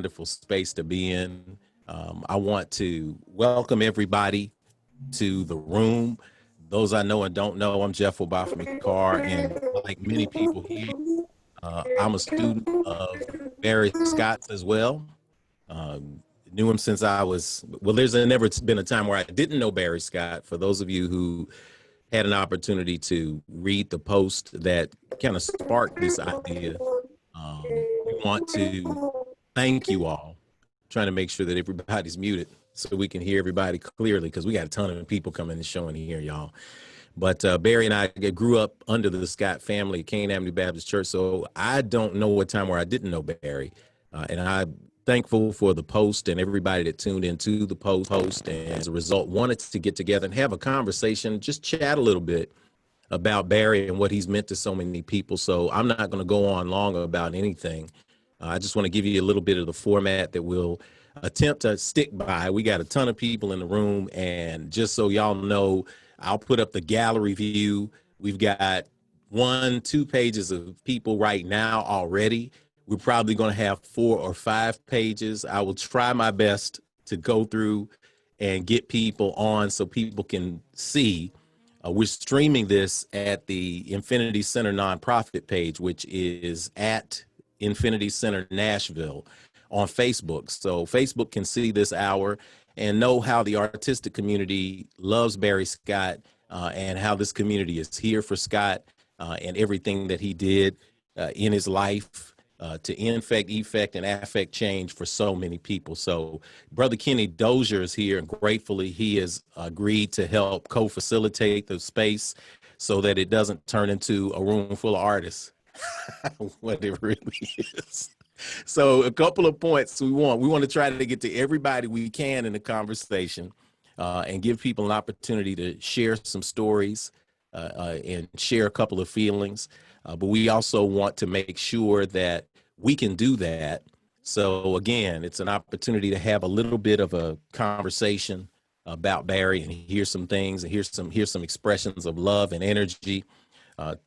wonderful space to be in. I want to welcome everybody to the room. Those I know and don't know, I'm Jeff Obafemi-Carr, and like many people here, I'm a student of Barry Scott's as well. Knew him since I was, well, there's never been a time where I didn't know Barry Scott. For those of you who had an opportunity to read the post that kind of sparked this idea, we want to thank you all. Trying to make sure that everybody's muted so we can hear everybody clearly, because we got a ton of people coming and showing here, y'all. But Barry and I grew up under the Scott family at Kane Avenue Baptist Church, so I don't know a time where I didn't know Barry. And I'm thankful for the post and everybody that tuned into the post, and as a result, wanted to get together and have a conversation, just chat a little bit about Barry and what he's meant to so many people. So I'm not going to go on long about anything. I just want to give you a little bit of the format that we'll attempt to stick by. We got a ton of people in the room, and just so y'all know, I'll put up the gallery view. We've got 1-2 pages of people right now already. We're probably going to have 4 or 5 pages. I will try my best to go through and get people on so people can see. We're streaming this at the Infinity Center nonprofit page, which is at Infinity Center Nashville on Facebook. So Facebook can see this hour and know how the artistic community loves Barry Scott, and how this community is here for Scott, and everything that he did in his life to infect, effect, and affect change for so many people. So Brother Kenny Dozier is here, and gratefully he has agreed to help co-facilitate the space so that it doesn't turn into a room full of artists. What it really is. So a couple of points we want to try to get to everybody we can in the conversation, and give people an opportunity to share some stories, and share a couple of feelings. But we also want to make sure that we can do that. So again, it's an opportunity to have a little bit of a conversation about Barry and hear some things and hear some expressions of love and energy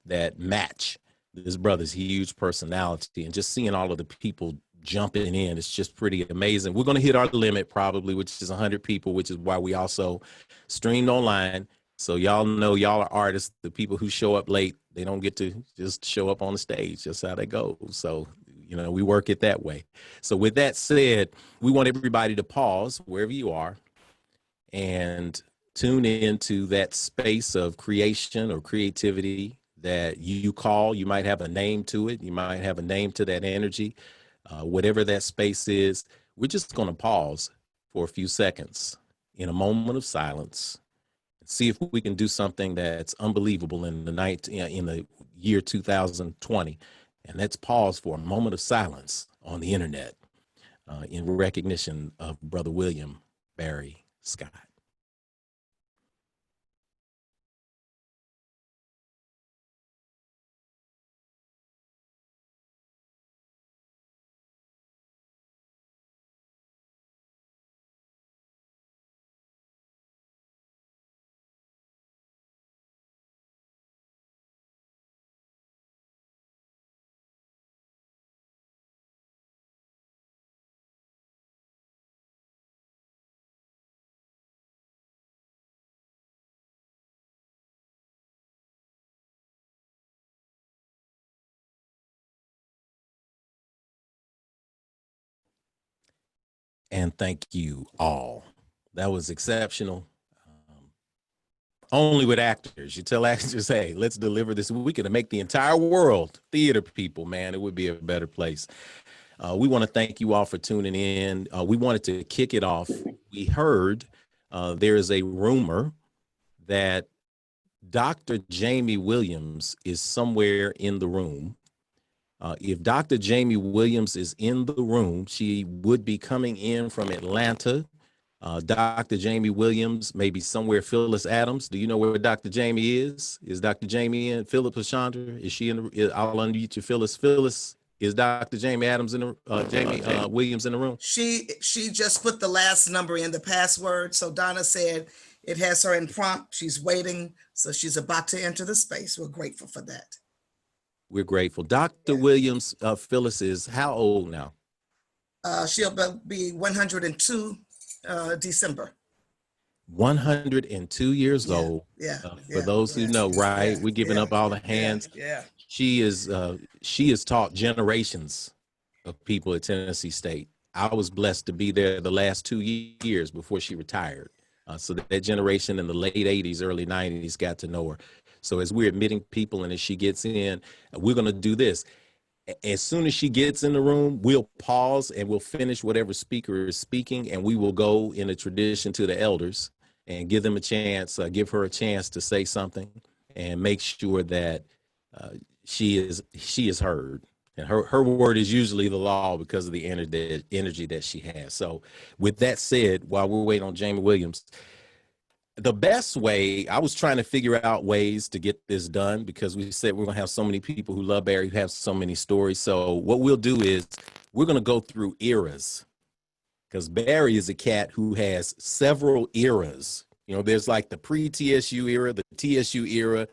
that match this brother's huge personality, and just seeing all of the people jumping in, it's just pretty amazing. We're going to hit our limit probably, which is 100 people, which is why we also streamed online. So y'all know y'all are artists. The people who show up late, they don't get to just show up on the stage. That's how they go. So, you know, we work it that way. So with that said, we want everybody to pause wherever you are and tune into that space of creation or creativity that you call. You might have a name to it. You might have a name to that energy. Whatever that space is, we're just going to pause for a few seconds in a moment of silence and see if we can do something that's unbelievable in the year 2020. And let's pause for a moment of silence on the internet in recognition of Brother William Barry Scott. And thank you all. That was exceptional. Only with actors. You tell actors, hey, let's deliver this. We could make the entire world theater people, man. It would be a better place. We want to thank you all for tuning in. We wanted to kick it off. We heard there is a rumor that Dr. Jamie Williams is somewhere in the room. If Dr. Jamie Williams is in the room, she would be coming in from Atlanta. Dr. Jamie Williams, maybe somewhere. Phyllis Adams, do you know where Dr. Jamie is? Is Dr. Jamie in? Philip Chandra, is she in? I'll unmute you, Phyllis. Phyllis, is Dr. Jamie Adams in the Jamie Williams in the room? She just put the last number in the password. So Donna said it has her in prompt. She's waiting, so she's about to enter the space. We're grateful for that. We're grateful. Dr. Williams, Phyllis is how old now? She'll be 102 December. 102 years Yeah, old. yeah, For yeah, those who yeah, know, right? yeah, We're giving yeah, up all the yeah, hands. yeah. She has taught generations of people at Tennessee State. I was blessed to be there the last 2 years before she retired. So that generation in the late 80s, early 90s got to know her. So as we're admitting people and as she gets in, we're going to do this. As soon as she gets in the room, we'll pause and we'll finish whatever speaker is speaking, and we will go in a tradition to the elders and give them a chance, give her a chance to say something, and make sure that she is heard. And her word is usually the law because of the energy that she has. So, with that said, while we're waiting on Jamie Williams, the best way, I was trying to figure out ways to get this done because we said we're going to have so many people who love Barry, who have so many stories. So what we'll do is we're going to go through eras because Barry is a cat who has several eras. You know, there's like the pre-TSU era, the TSU era,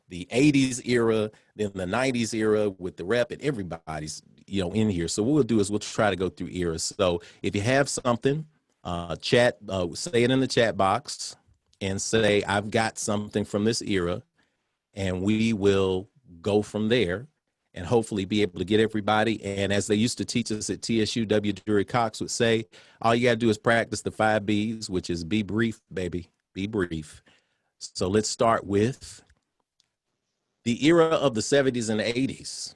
the 80s era, then the 90s era with the rep, and everybody's, in here. So what we'll do is we'll try to go through eras. So if you have something, say it in the chat box and say, I've got something from this era, and we will go from there and hopefully be able to get everybody. And as they used to teach us at TSU, W. Dury Cox would say, all you got to do is practice the 5 B's, which is be brief, baby, be brief. So let's start with the era of the 70s and 80s.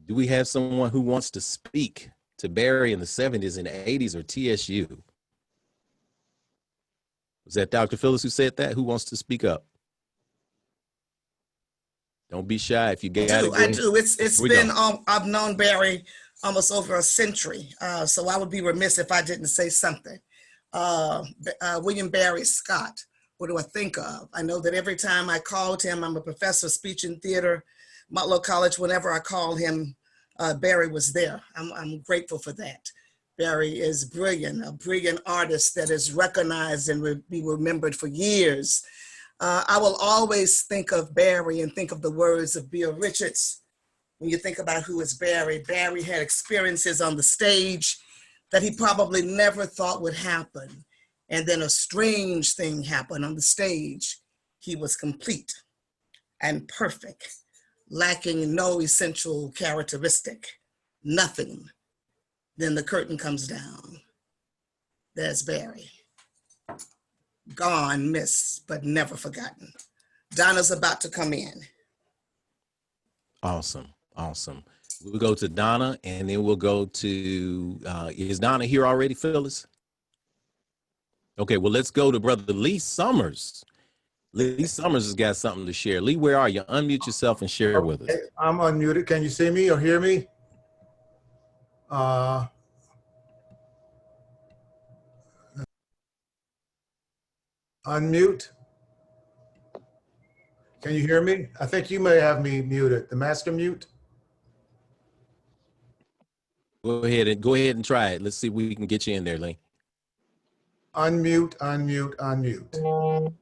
Do we have someone who wants to speak to Barry in the 70s and 80s or TSU? Was that Dr. Phyllis who said that? Who wants to speak up? Don't be shy. If you got it, go I ahead. do. It's we been, go. I've known Barry almost over a century. So I would be remiss if I didn't say something. William Barry Scott, what do I think of? I know that every time I called him, I'm a professor of speech and theater, Mutlow College, whenever I called him, Barry was there. I'm grateful for that. Barry is brilliant, a brilliant artist that is recognized and will be remembered for years. I will always think of Barry and think of the words of Bill Richards. When you think about who is Barry, Barry had experiences on the stage that he probably never thought would happen. And then a strange thing happened on the stage. He was complete and perfect, lacking no essential characteristic, nothing. Then the curtain comes down. There's Barry. Gone, missed, but never forgotten. Donna's about to come in. Awesome. We'll go to Donna, and then we'll go to, is Donna here already, Phyllis? Okay, well, let's go to Brother Lee Summers. Lee Summers has got something to share. Lee, where are you? Unmute yourself and share with us. I'm unmuted. Can you see me or hear me? Unmute. Can you hear me? I think you may have me muted. The master mute. Go ahead and try it. Let's see if we can get you in there, Lee. Unmute, unmute, unmute.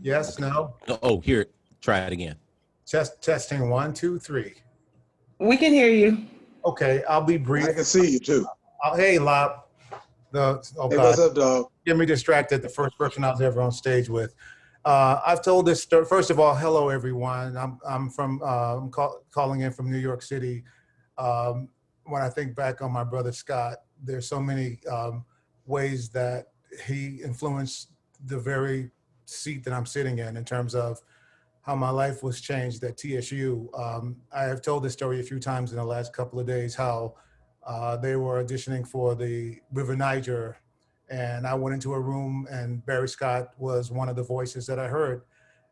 Yes, no? Oh, here, try it again. Testing 1, 2, 3. We can hear you. Okay, I'll be brief. I can see you too. Hey, Lop. Hey, what's up, dog? Get me distracted. The first person I was ever on stage with. I've told this story. First of all, hello everyone. I'm calling in from New York City. When I think back on my brother Scott, there's so many ways that he influenced the very seat that I'm sitting in terms of how my life was changed at TSU. I have told this story a few times in the last couple of days, how they were auditioning for the River Niger, and I went into a room and Barry Scott was one of the voices that I heard.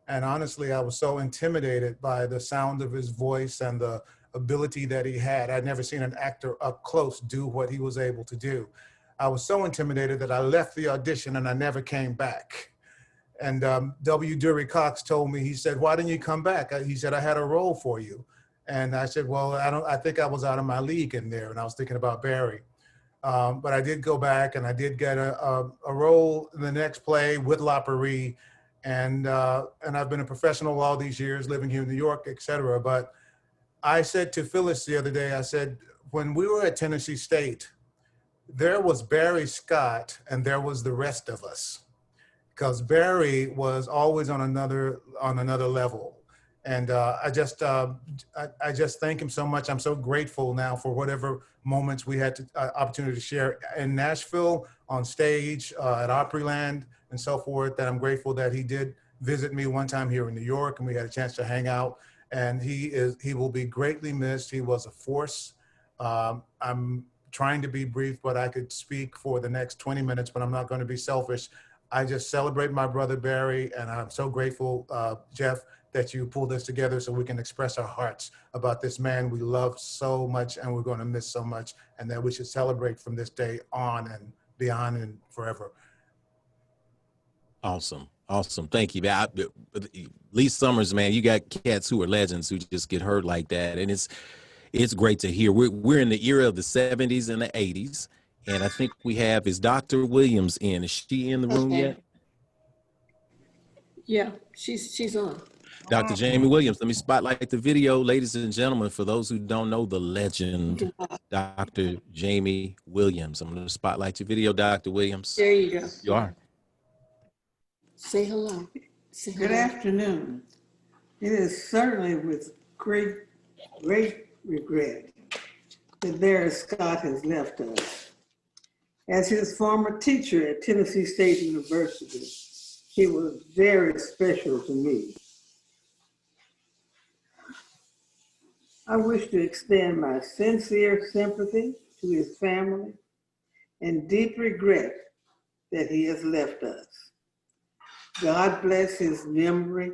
And honestly, I was so intimidated by the sound of his voice and the ability that he had. I'd never seen an actor up close do what he was able to do. I was so intimidated that I left the audition and I never came back. And W. Dury Cox told me, he said, why didn't you come back? He said, I had a role for you. And I said, well, I think I was out of my league in there. And I was thinking about Barry. But I did go back and I did get a role in the next play with Lopery. And I've been a professional all these years, living here in New York, et cetera. But I said to Phyllis the other day, I said, when we were at Tennessee State, there was Barry Scott and there was the rest of us, because Barry was always on another level. And I just thank him so much. I'm so grateful now for whatever moments we had opportunity to share in Nashville, on stage, at Opryland and so forth, that I'm grateful that he did visit me one time here in New York and we had a chance to hang out. And he will be greatly missed. He was a force. I'm trying to be brief, but I could speak for the next 20 minutes, but I'm not going to be selfish. I just celebrate my brother Barry, and I'm so grateful, Jeff, that you pulled this together so we can express our hearts about this man we love so much and we're going to miss so much, and that we should celebrate from this day on and beyond and forever. Awesome. Awesome. Thank you. Lee Summers, man, you got cats who are legends who just get hurt like that. And it's great to hear. We're in the era of the 70s and the 80s. And I think we have, is Dr. Williams in? Is she in the room yet? Yeah, she's on. Dr. Jamie Williams, let me spotlight the video, ladies and gentlemen, for those who don't know the legend, Dr. Jamie Williams. I'm going to spotlight your video, Dr. Williams. There you go. You are. Say hello. Say hello. Good afternoon. It is certainly with great regret that Barry Scott has left us. As his former teacher at Tennessee State University, he was very special to me. I wish to extend my sincere sympathy to his family and deep regret that he has left us. God bless his memory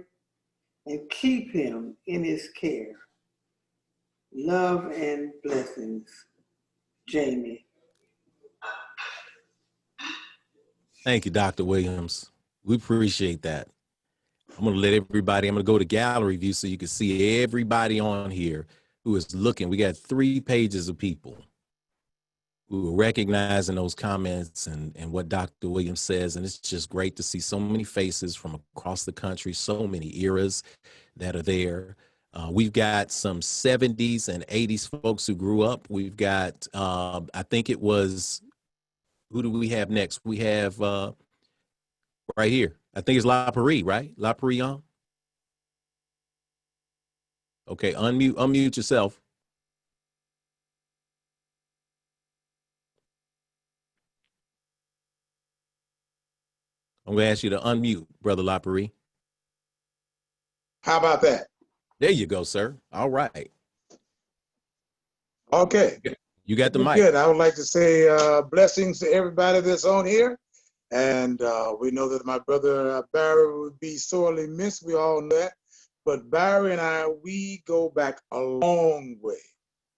and keep him in his care. Love and blessings, Jamie. Thank you, Dr. Williams. We appreciate that. I'm going to go to gallery view so you can see everybody on here who is looking. We got 3 pages of people who are recognizing those comments and what Dr. Williams says. And it's just great to see so many faces from across the country, so many eras that are there. We've got some 70s and 80s folks who grew up. We've got, I think it was, who do we have next? We have right here. I think it's La Paris, right? La Paris on? Okay, unmute yourself. I'm going to ask you to unmute, Brother La Paris. How about that? There you go, sir. All right. Okay. You got the mic. Good. I would like to say blessings to everybody that's on here. And we know that my brother Barry would be sorely missed. We all know that. But Barry and I, we go back a long way.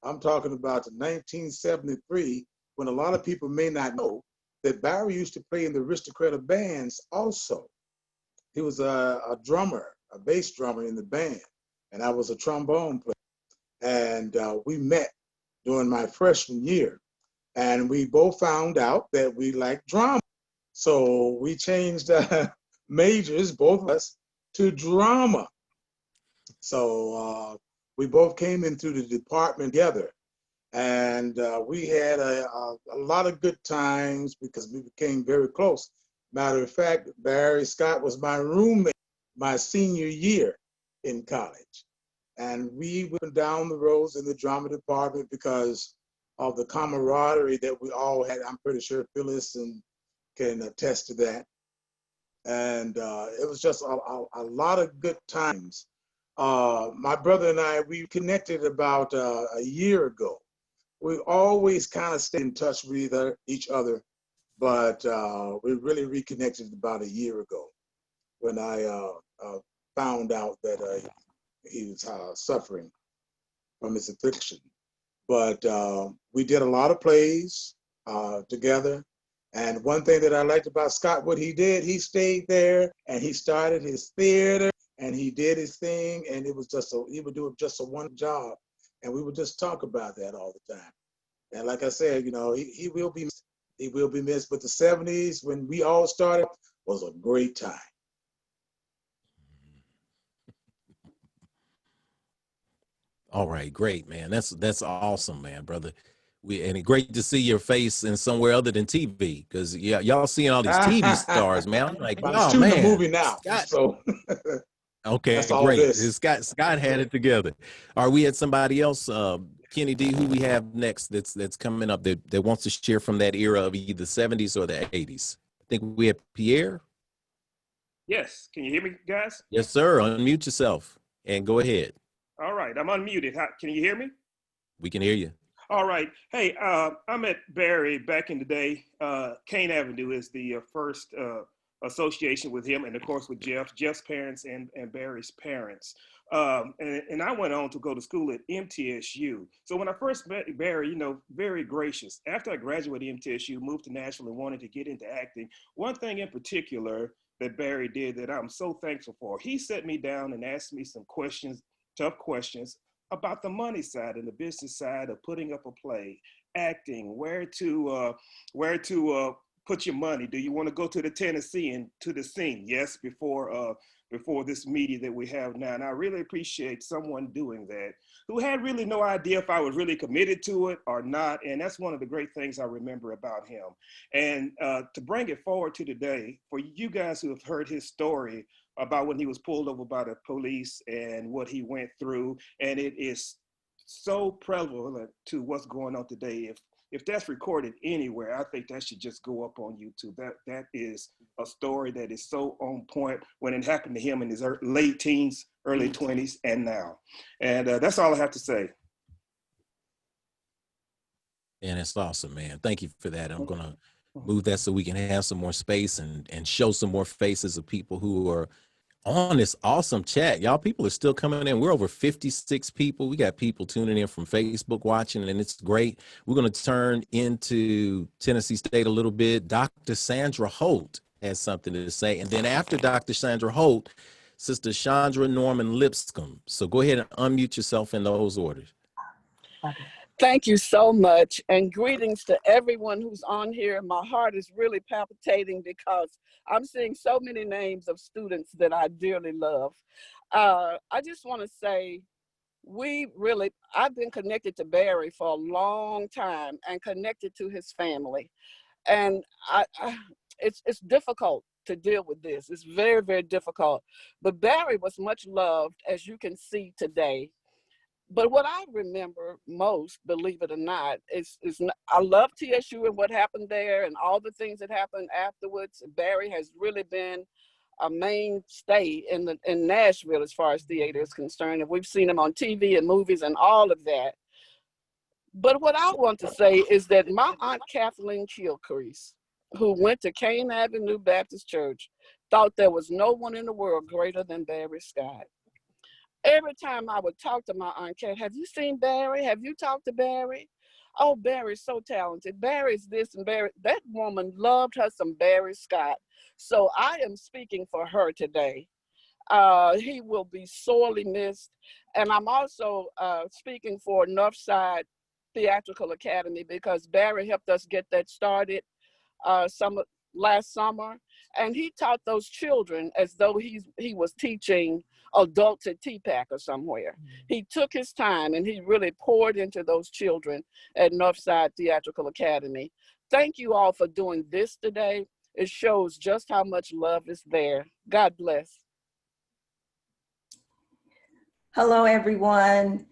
I'm talking about 1973, when a lot of people may not know that Barry used to play in the Aristocrat bands also. He was a drummer, a bass drummer in the band, and I was a trombone player. And we met during my freshman year, and we both found out that we liked drama. So we changed majors, both of us, to drama. So we both came into the department together, and we had a lot of good times because we became very close. Matter of fact, Barry Scott was my roommate my senior year in college. And we went down the roads in the drama department because of the camaraderie that we all had. I'm pretty sure Phyllis can attest to that. And it was just a lot of good times. My brother and I, we connected about a year ago. We always kind of stayed in touch with each other, but we really reconnected about a year ago when I found out that he was suffering from his affliction. But we did a lot of plays together. And one thing that I liked about Scott, what he did, he stayed there and he started his theater and he did his thing. And it was just he would do just a one job. And we would just talk about that all the time. And like I said, you know, he will be missed. But the 70s, when we all started, was a great time. All right, great, man. That's awesome, man, brother. And it's great to see your face in somewhere other than TV, because yeah, y'all seeing all these TV stars, man. I'm like, I'm oh shooting a man, movie now, Scott. so Okay, that's all great. this. Scott had it together. Are we at somebody else? Kenny D, who we have next that's coming up that wants to share from that era of either 70s or the 80s? I think we have Pierre. Yes, can you hear me, guys? Yes, sir. Unmute yourself and go ahead. All right, I'm unmuted. Can you hear me? We can hear you. All right. Hey, I met Barry back in the day. Kane Avenue is the first association with him, and of course with Jeff's parents and Barry's parents. And I went on to go to school at MTSU. So when I first met Barry, very gracious. After I graduated MTSU, moved to Nashville and wanted to get into acting. One thing in particular that Barry did that I'm so thankful for, he sat me down and asked me some questions, tough questions, about the money side and the business side of putting up a play, acting, where to put your money. Do you want to go to the Tennessee and to the scene? Yes, before this media that we have now. And I really appreciate someone doing that who had really no idea if I was really committed to it or not. And that's one of the great things I remember about him. And to bring it forward to today, for you guys who have heard his story about when he was pulled over by the police and what he went through, and it is so prevalent to what's going on today. If that's recorded anywhere, I think that should just go up on YouTube. That is a story that is so on point when it happened to him in his late teens, early 20s, and now. And that's all I have to say. And it's awesome, man. Thank you for that. I'm going to move that so we can have some more space and show some more faces of people who are on this awesome chat. Y'all, people are still coming in. We're over 56 people. We got people tuning in from Facebook watching, and it's great. We're going to turn into Tennessee State a little bit. Dr. Sandra Holt has something to say. And then after Dr. Sandra Holt, Sister Chandra Norman Lipscomb. So go ahead and unmute yourself in those orders. Thank you so much, and greetings to everyone who's on here. My heart is really palpitating because I'm seeing so many names of students that I dearly love. I just want to say, I've been connected to Barry for a long time and connected to his family. And it's difficult to deal with this. It's very, very difficult. But Barry was much loved, as you can see today. But what I remember most, believe it or not, is I love TSU and what happened there and all the things that happened afterwards. Barry has really been a mainstay in Nashville as far as theater is concerned. And we've seen him on TV and movies and all of that. But what I want to say is that my Aunt Kathleen Gilcrease, who went to Kane Avenue Baptist Church, thought there was no one in the world greater than Barry Scott. Every time I would talk to my Aunt Kat, have you seen Barry? Have you talked to Barry? Oh, Barry's so talented. Barry's this and Barry. That woman loved her some Barry Scott. So I am speaking for her today. He will be sorely missed. And I'm also speaking for Northside Theatrical Academy because Barry helped us get that started last summer. And he taught those children as though he was teaching adults at TPAC or somewhere. He took his time and he really poured into those children at Northside Theatrical Academy. Thank you all for doing this today. It shows just how much love is there. God bless. Hello, everyone.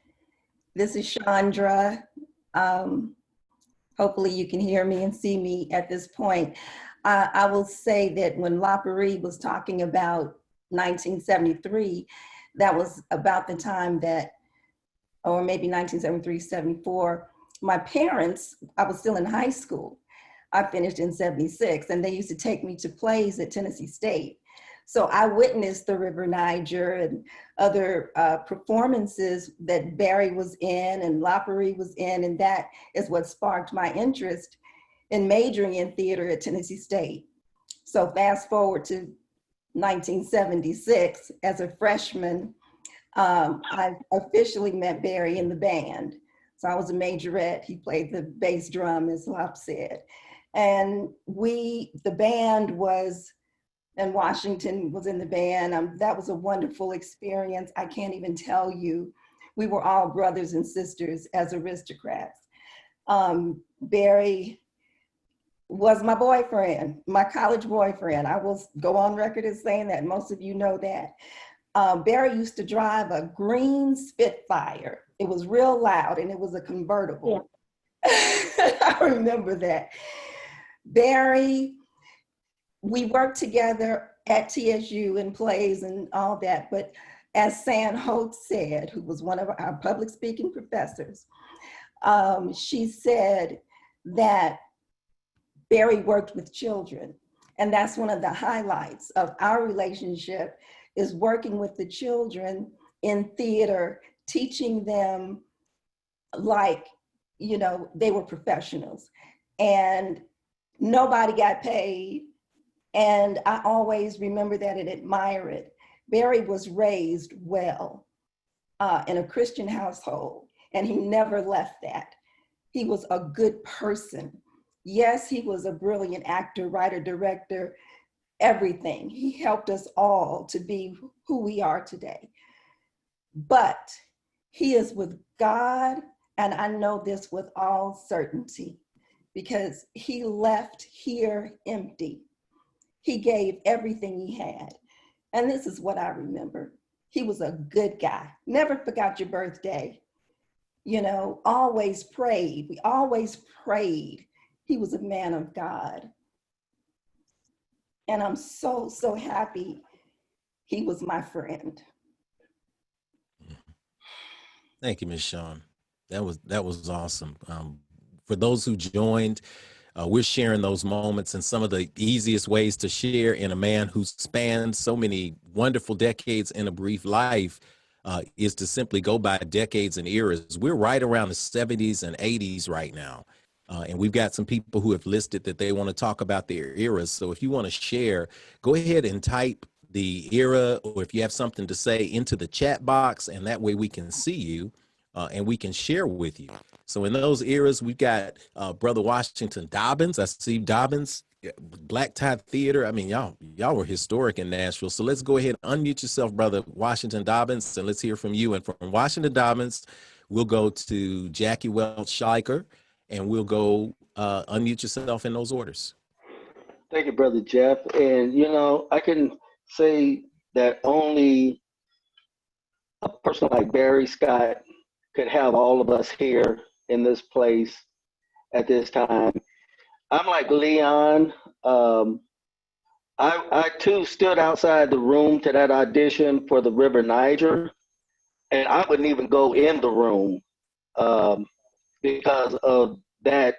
This is Chandra. Hopefully you can hear me and see me at this point. I will say that when LaParie was talking about 1973, that was about the time that, or maybe 1973, 74, my parents, I was still in high school. I finished in 76, and they used to take me to plays at Tennessee State. So I witnessed the River Niger and other performances that Barry was in and LaParie was in, and that is what sparked my interest in majoring in theater at Tennessee State. So fast forward to 1976, as a freshman, I officially met Barry in the band. So I was a majorette. He played the bass drum, as Lop said. And the band was, and Washington was in the band. That was a wonderful experience. I can't even tell you. We were all brothers and sisters as aristocrats. Barry was my boyfriend, my college boyfriend. I will go on record as saying that. Most of you know that. Barry used to drive a green Spitfire. It was real loud and it was a convertible. Yeah. I remember that. Barry, we worked together at TSU in plays and all that, but as San Holt said, who was one of our public speaking professors, she said that Barry worked with children. And that's one of the highlights of our relationship, is working with the children in theater, teaching them like, you know, they were professionals. And nobody got paid. And I always remember that and admire it. Barry was raised well in a Christian household, and he never left that. He was a good person. Yes, he was a brilliant actor, writer, director, everything. He helped us all to be who we are today. But he is with God, and I know this with all certainty, because he left here empty. He gave everything he had. And this is what I remember. He was a good guy. Never forgot your birthday. You know, always prayed. We always prayed. He was a man of God. And I'm so, so happy he was my friend. Thank you, Ms. Shawn. That was awesome. For those who joined, we're sharing those moments, and some of the easiest ways to share in a man who spanned so many wonderful decades in a brief life is to simply go by decades and eras. We're right around the 70s and 80s right now. And we've got some people who have listed that they want to talk about their eras. So if you want to share, go ahead and type the era, or if you have something to say, into the chat box, and that way we can see you and we can share with you. So in those eras, we've got Brother Washington Dobbins. I see Dobbins, Black Tie Theater. I mean, y'all were historic in Nashville. So let's go ahead and unmute yourself, Brother Washington Dobbins, and let's hear from you. And from Washington Dobbins, we'll go to Jackie Welch Schleicher, and we'll go unmute yourself in those orders. Thank you, Brother Jeff. And, you know, I can say that only a person like Barry Scott could have all of us here in this place at this time. I'm like Leon. I too stood outside the room to that audition for the River Niger, and I wouldn't even go in the room because of that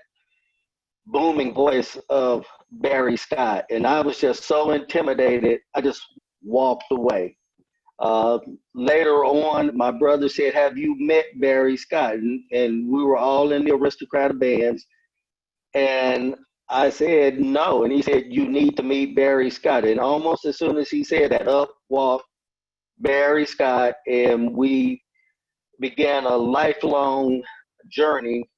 booming voice of Barry Scott. And I was just so intimidated, I just walked away. Later on, my brother said, "Have you met Barry Scott?" And we were all in the Aristocrat bands. And I said, "No." And he said, "You need to meet Barry Scott." And almost as soon as he said that, up walked Barry Scott, and we began a lifelong journey,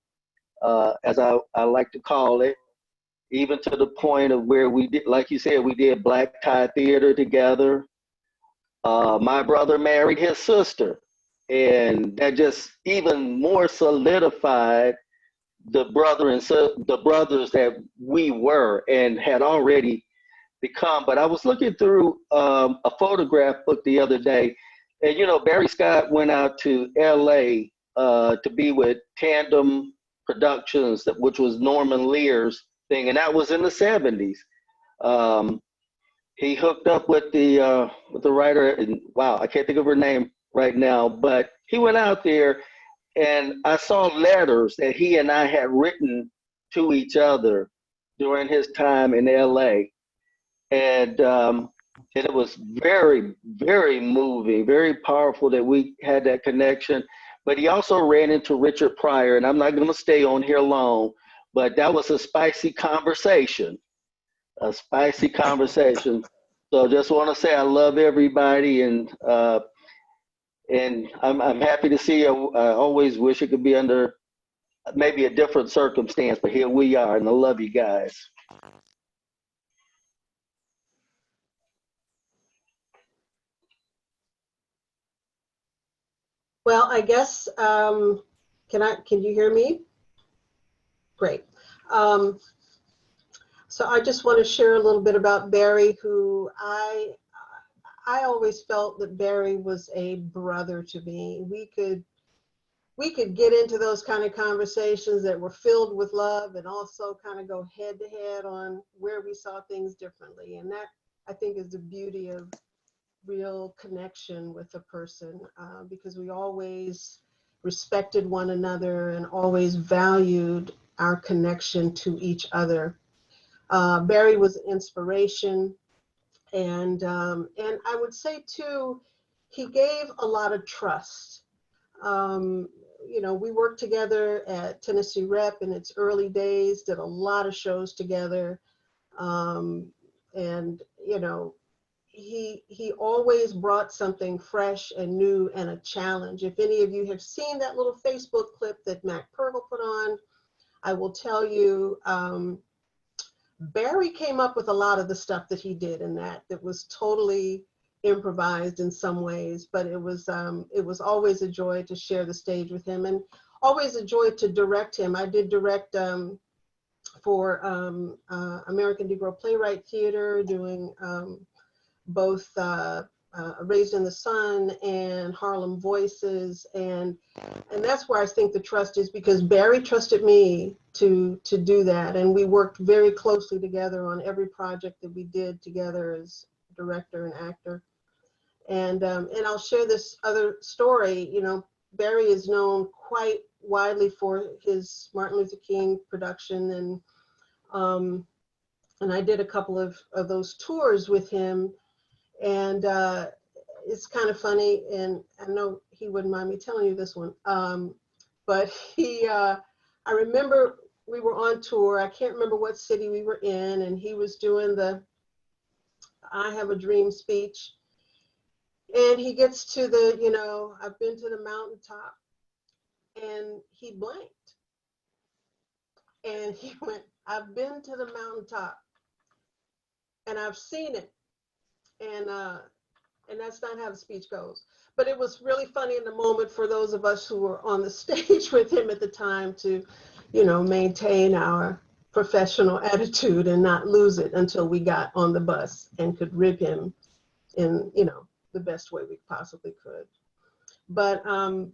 as I like to call it, even to the point of where we did, like you said, we did Black Tie Theater together. My brother married his sister, and that just even more solidified the brothers that we were and had already become. But I was looking through a photograph book the other day, and you know, Barry Scott went out to LA to be with Tandem Productions, which was Norman Lear's thing, and that was in the 70s. He hooked up with the writer, and wow, I can't think of her name right now, but he went out there, and I saw letters that he and I had written to each other during his time in LA. And it was very, very moving, very powerful that we had that connection. But he also ran into Richard Pryor, and I'm not going to stay on here long, but that was a spicy conversation. A spicy conversation. So just want to say I love everybody, and I'm happy to see you. I always wish it could be under maybe a different circumstance, but here we are, and I love you guys. Well, I guess can you hear me? Great. So I just want to share a little bit about Barry, who I always felt that Barry was a brother to me. We could get into those kind of conversations that were filled with love and also kind of go head to head on where we saw things differently. And that, I think, is the beauty of real connection with a person, because we always respected one another and always valued our connection to each other. Barry was an inspiration, and I would say too, he gave a lot of trust. You know, we worked together at Tennessee Rep in its early days, did a lot of shows together, and you know, he always brought something fresh and new and a challenge. If any of you have seen that little Facebook clip that Mac Purtle put on, I will tell you, Barry came up with a lot of the stuff that he did in that was totally improvised in some ways, but it was always a joy to share the stage with him, and always a joy to direct him. I did direct for American Negro Playwright Theater, doing both Raised in the Sun and Harlem Voices, and that's where I think the trust is, because Barry trusted me to do that, and we worked very closely together on every project that we did together as director and actor. And I'll share this other story. You know, Barry is known quite widely for his Martin Luther King production, and I did a couple of those tours with him. And it's kind of funny, and I know he wouldn't mind me telling you this one, but I remember we were on tour. I can't remember what city we were in, and he was doing the I Have a Dream speech. And he gets to the, you know, I've been to the mountaintop, and he blanked. And he went, I've been to the mountaintop, and I've seen it. And that's not how the speech goes. But it was really funny in the moment for those of us who were on the stage with him at the time to, you know, maintain our professional attitude and not lose it until we got on the bus and could rib him in, you know, the best way we possibly could. But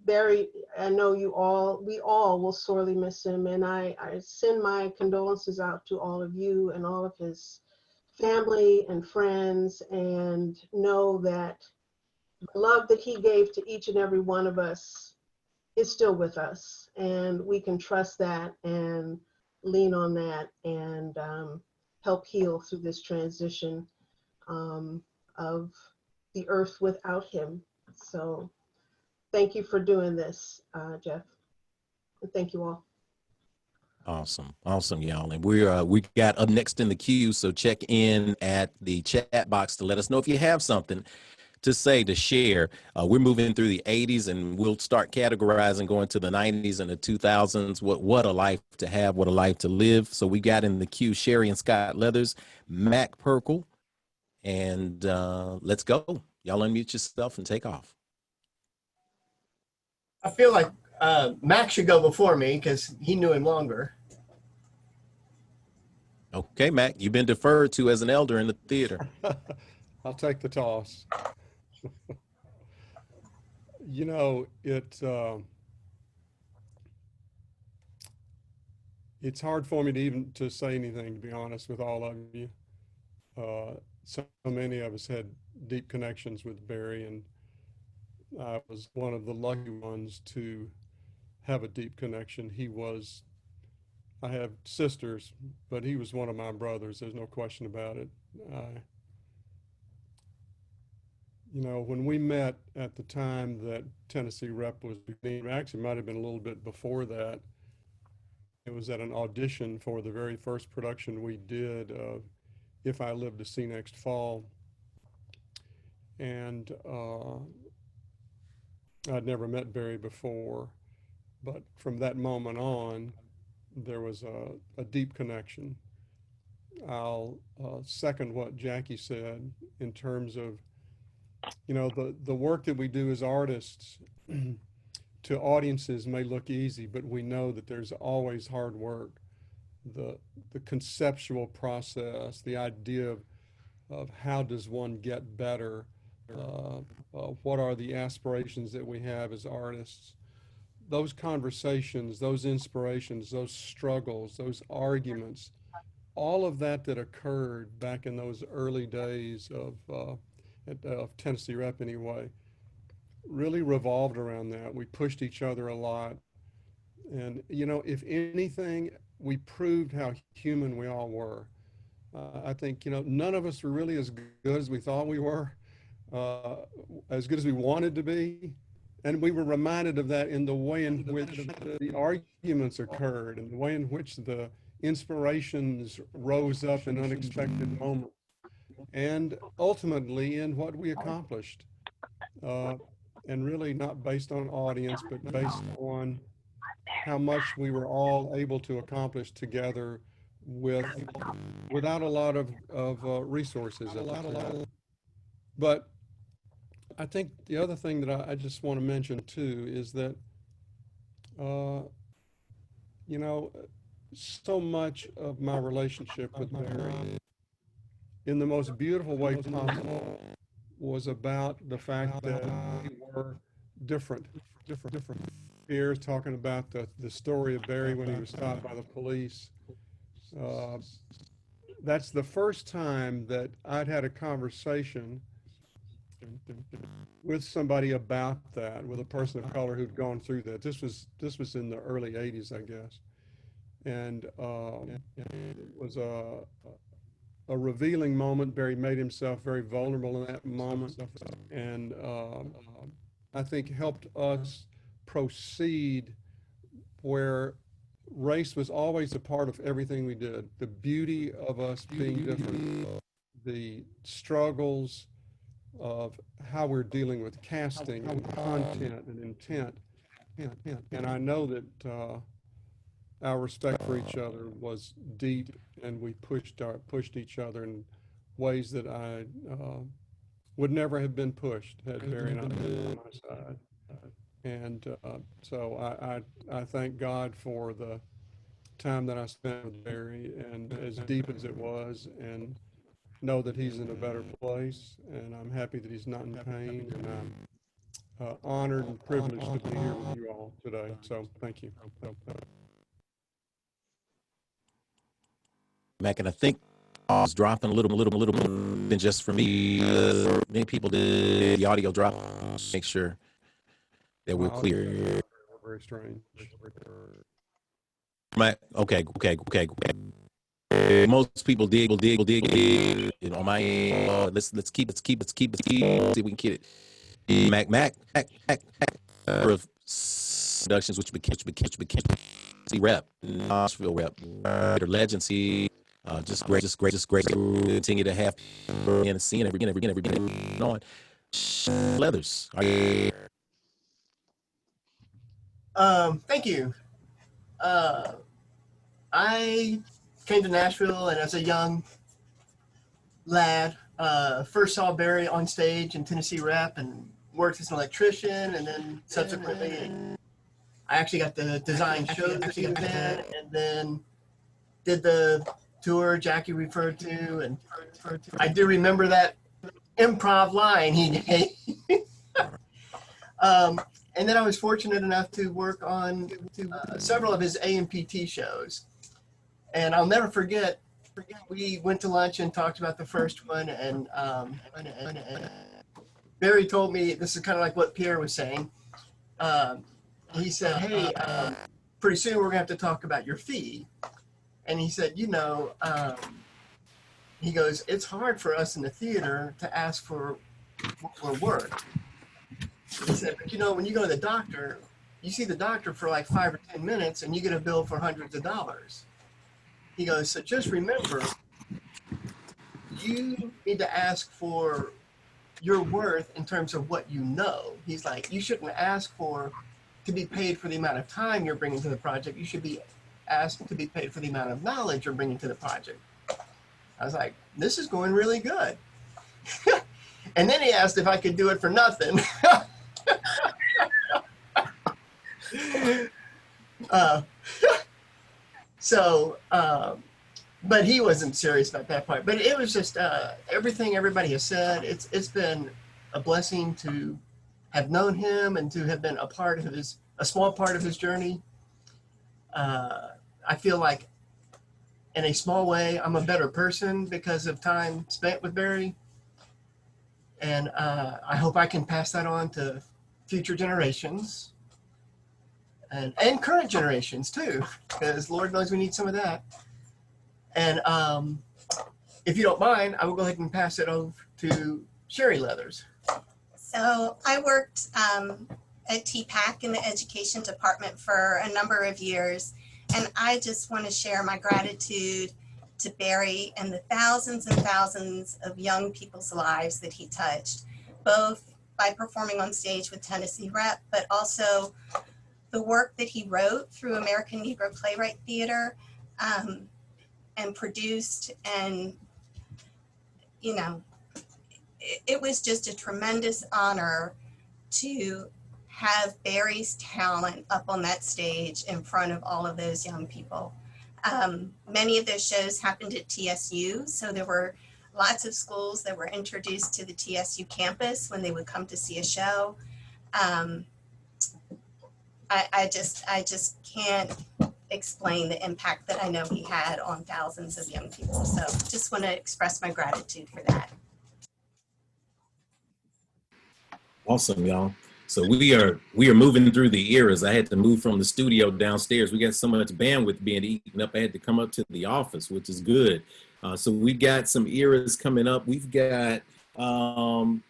Barry, I know we all will sorely miss him. And I send my condolences out to all of you and all of his family and friends, and know that the love that he gave to each and every one of us is still with us, and we can trust that and lean on that, and help heal through this transition of the earth without him. So thank you for doing this, Jeff, and thank you all. Awesome, y'all. And we got up next in the queue, so check in at the chat box to let us know if you have something to say, to share. We're moving through the 80s, and we'll start categorizing going to the 90s and the 2000s. What a life to have, what a life to live. So we got in the queue Sherry and Scott Leathers, Mac Purkle, and let's go. Y'all unmute yourself and take off. I feel like Mac should go before me because he knew him longer. Okay, Mac, you've been deferred to as an elder in the theater. I'll take the toss. You know, it's hard for me to even to say anything, to be honest with all of you. So many of us had deep connections with Barry, and I was one of the lucky ones to have a deep connection. I have sisters, but he was one of my brothers. There's no question about it. You know, when we met at the time that Tennessee Rep was beginning, actually might have been a little bit before that. It was at an audition for the very first production we did of If I Live to See Next Fall. And I'd never met Barry before, but from that moment on, there was a deep connection. I'll second what Jackie said in terms of, you know, the work that we do as artists to audiences may look easy, but we know that there's always hard work the conceptual process, the idea of how does one get better, what are the aspirations that we have as artists. Those conversations, those inspirations, those struggles, those arguments, all of that occurred back in those early days of Tennessee Rep anyway, really revolved around that. We pushed each other a lot. And, you know, if anything, we proved how human we all were. I think, you know, none of us were really as good as we thought we were, as good as we wanted to be. And we were reminded of that in the way in which the arguments occurred, and the way in which the inspirations rose up in unexpected moments, and ultimately in what we accomplished. And really not based on audience, but based on how much we were all able to accomplish together without a lot of resources. But I think the other thing that I just want to mention too is that, you know, so much of my relationship with Barry, in the most beautiful way possible, was about the fact that we were different. Here, talking about the story of Barry when he was stopped by the police. That's the first time that I'd had a conversation with somebody about that, with a person of color who'd gone through that. This was in the early 80s, I guess. And it was a revealing moment. Barry made himself very vulnerable in that moment, and I think helped us proceed where race was always a part of everything we did. The beauty of us being different, the struggles of how we're dealing with casting and content and intent. And I know that our respect for each other was deep, and we pushed each other in ways that I would never have been pushed had Barry not been on my side. And so I thank God for the time that I spent with Barry, and as deep as it was, and know that he's in a better place, and I'm happy that he's not in pain, and I'm honored and privileged to be here with you all today. So thank you. Mac, and I think I was dropping a little than just for me. Many people did the audio drop. Make sure that we're clear. Very strange. Okay. Most people dig. You know, on my end, let's keep. See if we can get it. Mac. Productions, which became rep, Nashville rep, legend. See, just great. Continue to have and seeing every on leathers. Thank you. I came to Nashville, and as a young lad, first saw Barry on stage in Tennessee Rep, and worked as an electrician, and then subsequently I actually got to design shows that he was in, and then did the tour Jackie referred to, and I do remember that improv line he gave. And then I was fortunate enough to work on several of his AMPT shows. And I'll never forget, we went to lunch and talked about the first one, and Barry told me, this is kind of like what Pierre was saying. He said, hey, pretty soon we're gonna have to talk about your fee. And he said, you know, he goes, it's hard for us in the theater to ask for work. He said, but you know, when you go to the doctor, you see the doctor for like 5 or 10 minutes and you get a bill for hundreds of dollars. He goes, so just remember, you need to ask for your worth in terms of what you know. He's like, you shouldn't ask to be paid for the amount of time you're bringing to the project. You should be asked to be paid for the amount of knowledge you're bringing to the project. I was like, this is going really good. And then he asked if I could do it for nothing. So, but he wasn't serious about that part. But it was just everything everybody has said. It's been a blessing to have known him and to have been a small part of his journey. I feel like in a small way, I'm a better person because of time spent with Barry. And I hope I can pass that on to future generations and current generations too, because Lord knows we need some of that. And if you don't mind, I will go ahead and pass it over to Sherry Leathers. So I worked at TPAC in the education department for a number of years. And I just want to share my gratitude to Barry and the thousands and thousands of young people's lives that he touched, both by performing on stage with Tennessee Rep, but also the work that he wrote through American Negro Playwright Theater and produced. And, you know, it was just a tremendous honor to have Barry's talent up on that stage in front of all of those young people. Many of those shows happened at TSU, so there were lots of schools that were introduced to the TSU campus when they would come to see a show. I just can't explain the impact that I know he had on thousands of young people. So just want to express my gratitude for that. Awesome, y'all. So we are moving through the eras. I had to move from the studio downstairs. We got so much bandwidth being eaten up. I had to come up to the office, which is good. So we got some eras coming up. We've got Ann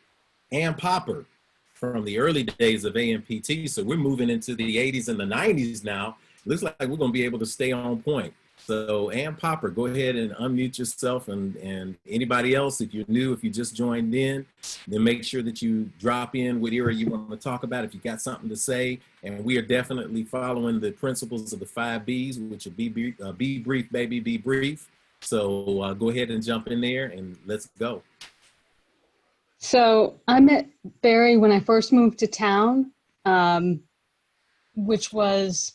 Popper from the early days of AMPT. So we're moving into the 80s and the 90s now. Looks like we're going to be able to stay on point. So Ann Popper, go ahead and unmute yourself, and anybody else, if you're new, if you just joined in, then make sure that you drop in what era you want to talk about if you got something to say. And we are definitely following the principles of the 5 B's, which are be brief, baby, be brief. So go ahead and jump in there and let's go. So I met Barry when I first moved to town, which was,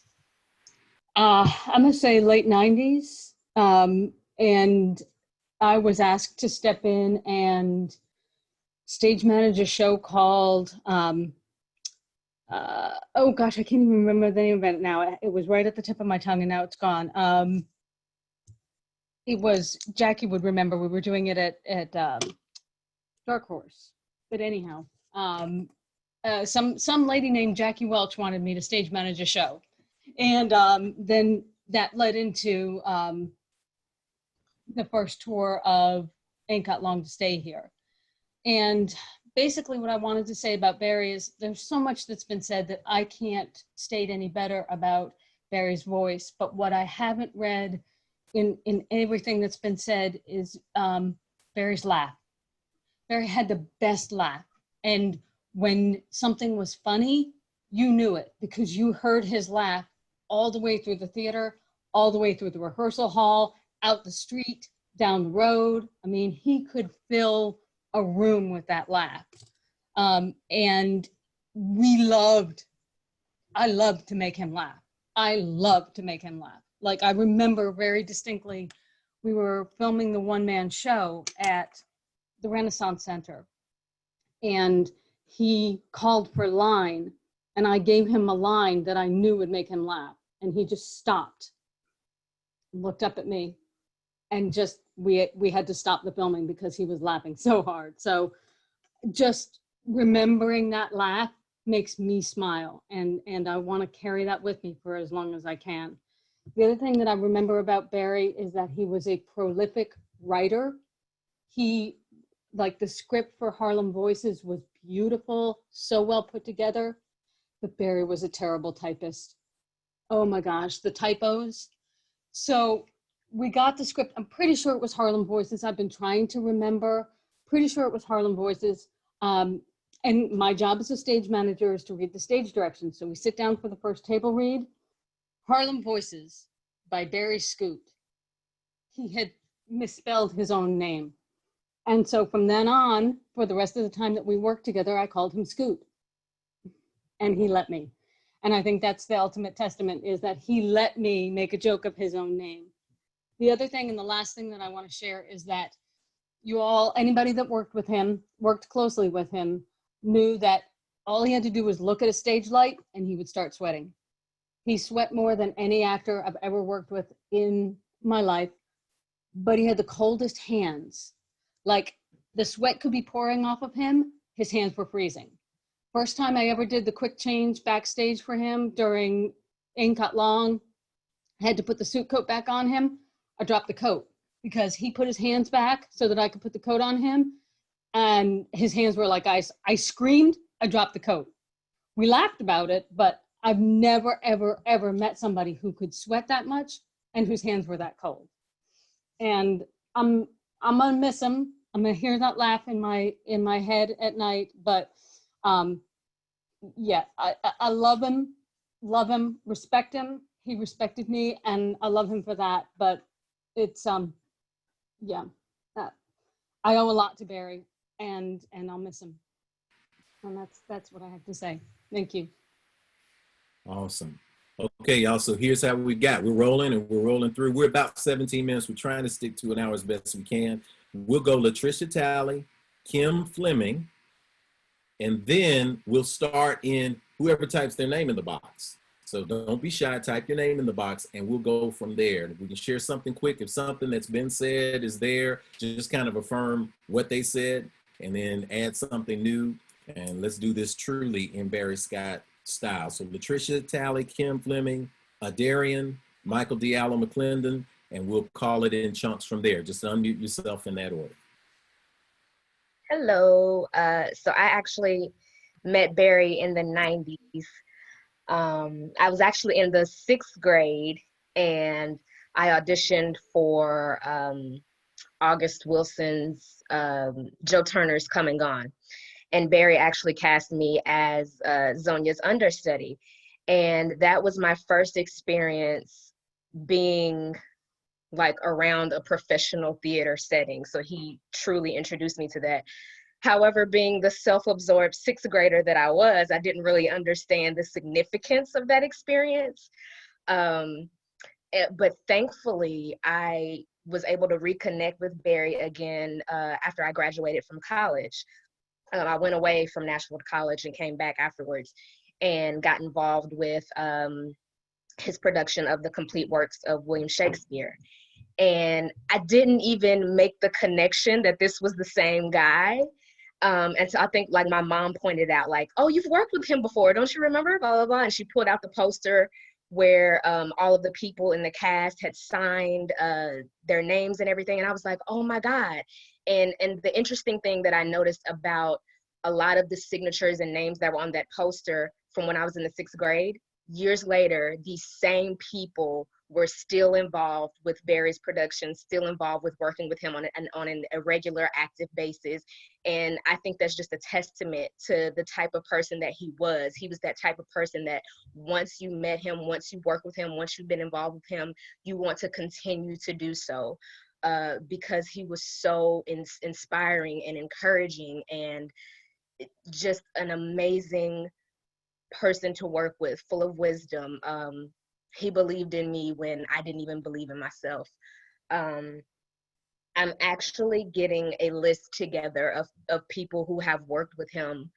I'm gonna say late 90s. And I was asked to step in and stage manage a show called, oh gosh, I can't even remember the name of it now. It was right at the tip of my tongue and now it's gone. It was, Jackie would remember, we were doing it at Dark Horse. But anyhow, some lady named Jackie Welch wanted me to stage manage a show. And then that led into the first tour of Ain't Got Long to Stay Here. And basically what I wanted to say about Barry is there's so much that's been said that I can't state any better about Barry's voice. But what I haven't read in everything that's been said is Barry's laugh. Barry had the best laugh. And when something was funny, you knew it because you heard his laugh all the way through the theater, all the way through the rehearsal hall, out the street, down the road. I mean, he could fill a room with that laugh. And I loved to make him laugh. I loved to make him laugh. Like I remember very distinctly, we were filming the one-man show at the Renaissance Center. And he called for a line and I gave him a line that I knew would make him laugh. And he just stopped, looked up at me, and just, we had to stop the filming because he was laughing so hard. So just remembering that laugh makes me smile. And I want to carry that with me for as long as I can. The other thing that I remember about Barry is that he was a prolific writer. Like the script for Harlem Voices was beautiful, so well put together, but Barry was a terrible typist. Oh my gosh, the typos. So we got the script. I'm pretty sure it was Harlem Voices. I've been trying to remember. Pretty sure it was Harlem Voices. And my job as a stage manager is to read the stage directions. So we sit down for the first table read. Harlem Voices by Barry Scoot. He had misspelled his own name. And so from then on, for the rest of the time that we worked together, I called him Scoot. And he let me. And I think that's the ultimate testament, is that he let me make a joke of his own name. The other thing, and the last thing that I want to share, is that anybody that worked with him, worked closely with him, knew that all he had to do was look at a stage light and he would start sweating. He sweat more than any actor I've ever worked with in my life, but he had the coldest hands. Like, the sweat could be pouring off of him, his hands were freezing. First time I ever did the quick change backstage for him during Ain't Got Long, I had to put the suit coat back on him. I dropped the coat because he put his hands back so that I could put the coat on him, and his hands were like ice. I screamed, I dropped the coat. We laughed about it, but I've never, ever, ever met somebody who could sweat that much and whose hands were that cold. And I'm gonna miss him. I'm gonna hear that laugh in my head at night. But yeah, I love him, respect him. He respected me, and I love him for that. But it's yeah, I owe a lot to Barry, and I'll miss him. And that's what I have to say. Thank you. Awesome. Okay, y'all, so here's how we got. We're rolling through. We're about 17 minutes. We're trying to stick to an hour as best we can. We'll go Latricia Talley, Kim Fleming, and then we'll start in whoever types their name in the box. So don't be shy, type your name in the box, and we'll go from there. We can share something quick. If something that's been said is there, just kind of affirm what they said, and then add something new. And let's do this truly in Barry Scott style. So Latricia Talley, Kim Fleming, Darian, Michael Diallo McClendon, and we'll call it in chunks from there. Just unmute yourself in that order. Hello. So I actually met Barry in the 90s. I was actually in the 6th grade, and I auditioned for August Wilson's Joe Turner's Come and Gone. And Barry actually cast me as Zonia's understudy. And that was my first experience being like around a professional theater setting. So he truly introduced me to that. However, being the self-absorbed 6th grader that I was, I didn't really understand the significance of that experience. But thankfully, I was able to reconnect with Barry again after I graduated from college. I went away from Nashville to college and came back afterwards and got involved with his production of the complete works of William Shakespeare. And I didn't even make the connection that this was the same guy. And so I think like my mom pointed out, like, oh, you've worked with him before, don't you remember? Blah, blah, blah. And she pulled out the poster where all of the people in the cast had signed their names and everything. And I was like, oh my God. And the interesting thing that I noticed about a lot of the signatures and names that were on that poster from when I was in the 6th grade, years later, these same people were still involved with Barry's production, still involved with working with him on a regular active basis. And I think that's just a testament to the type of person that he was. He was that type of person that once you met him, once you worked with him, once you've been involved with him, you want to continue to do so. Because he was so inspiring and encouraging and just an amazing person to work with, full of wisdom. He believed in me when I didn't even believe in myself. I'm actually getting a list together of people who have worked with him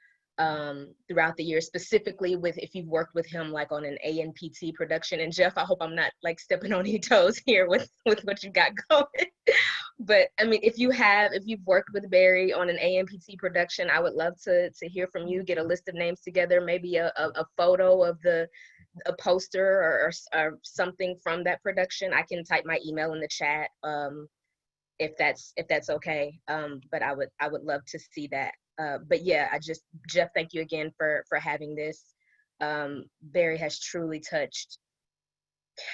throughout the years, specifically with if you've worked with him like on an ANPT production. And Jeff, I hope I'm not like stepping on any toes here with what you got going. But I mean, if you've worked with Barry on an ANPT production, I would love to hear from you, get a list of names together, maybe a photo of a poster or something from that production. I can type my email in the chat if that's okay. But I would love to see that. But yeah, Jeff, thank you again for having this. Barry has truly touched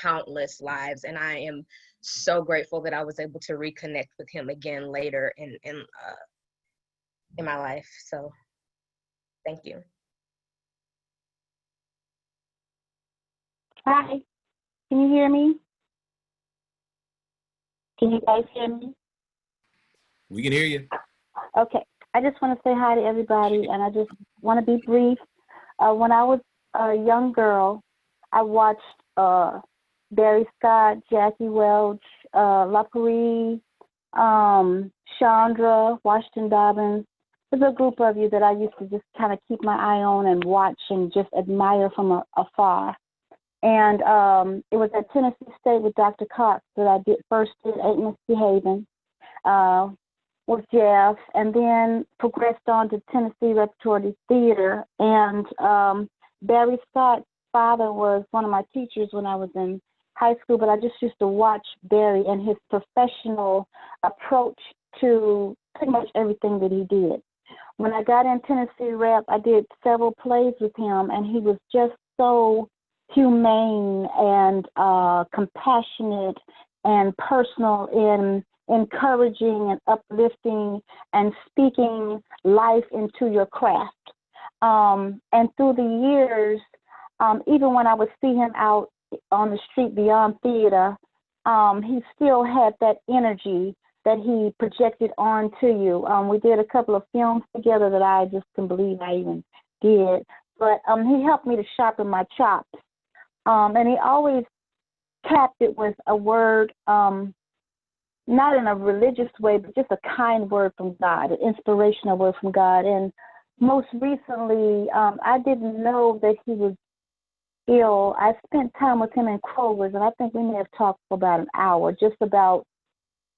countless lives, and I am so grateful that I was able to reconnect with him again later in my life. So thank you. Hi, can you hear me? Can you guys hear me? We can hear you. Okay, I just want to say hi to everybody, and I just want to be brief. When I was a young girl, I watched Barry Scott, Jackie Welch, LaParie, Chandra, Washington Dobbins. There's a group of you that I used to just kind of keep my eye on and watch and just admire from afar. And it was at Tennessee State with Dr. Cox that I first did Ain't Misbehaving with Jeff, and then progressed on to Tennessee Repertory Theater. And Barry Scott's father was one of my teachers when I was in high school, but I just used to watch Barry and his professional approach to pretty much everything that he did. When I got in Tennessee Rep, I did several plays with him, and he was just so humane and compassionate and personal in encouraging and uplifting and speaking life into your craft. And through the years, even when I would see him out on the street beyond theater, he still had that energy that he projected onto you. We did a couple of films together that I just couldn't believe I even did. But he helped me to sharpen my chops. And he always capped it with a word, not in a religious way, but just a kind word from God, an inspirational word from God. And most recently, I didn't know that he was ill. I spent time with him in Kroger's, and I think we may have talked for about an hour, just about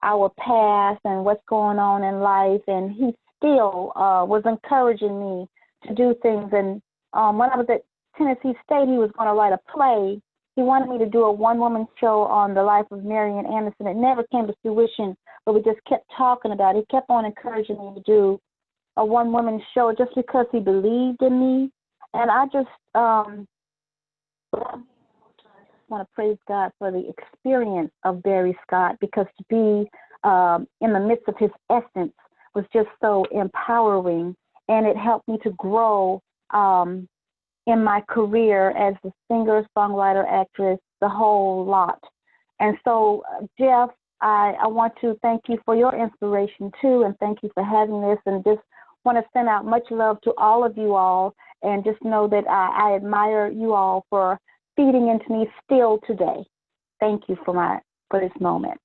our past and what's going on in life. And he still was encouraging me to do things. And when I was at Tennessee State, he was going to write a play. He wanted me to do a one-woman show on the life of Marian Anderson. It never came to fruition, but we just kept talking about it. He kept on encouraging me to do a one-woman show just because he believed in me. And I just want to praise God for the experience of Barry Scott, because to be in the midst of his essence was just so empowering, and it helped me to grow in my career as a singer, songwriter, actress, the whole lot. And so, Jeff, I want to thank you for your inspiration too, and thank you for having this, and just want to send out much love to all of you all, and just know that I admire you all for feeding into me still today. Thank you for this moment.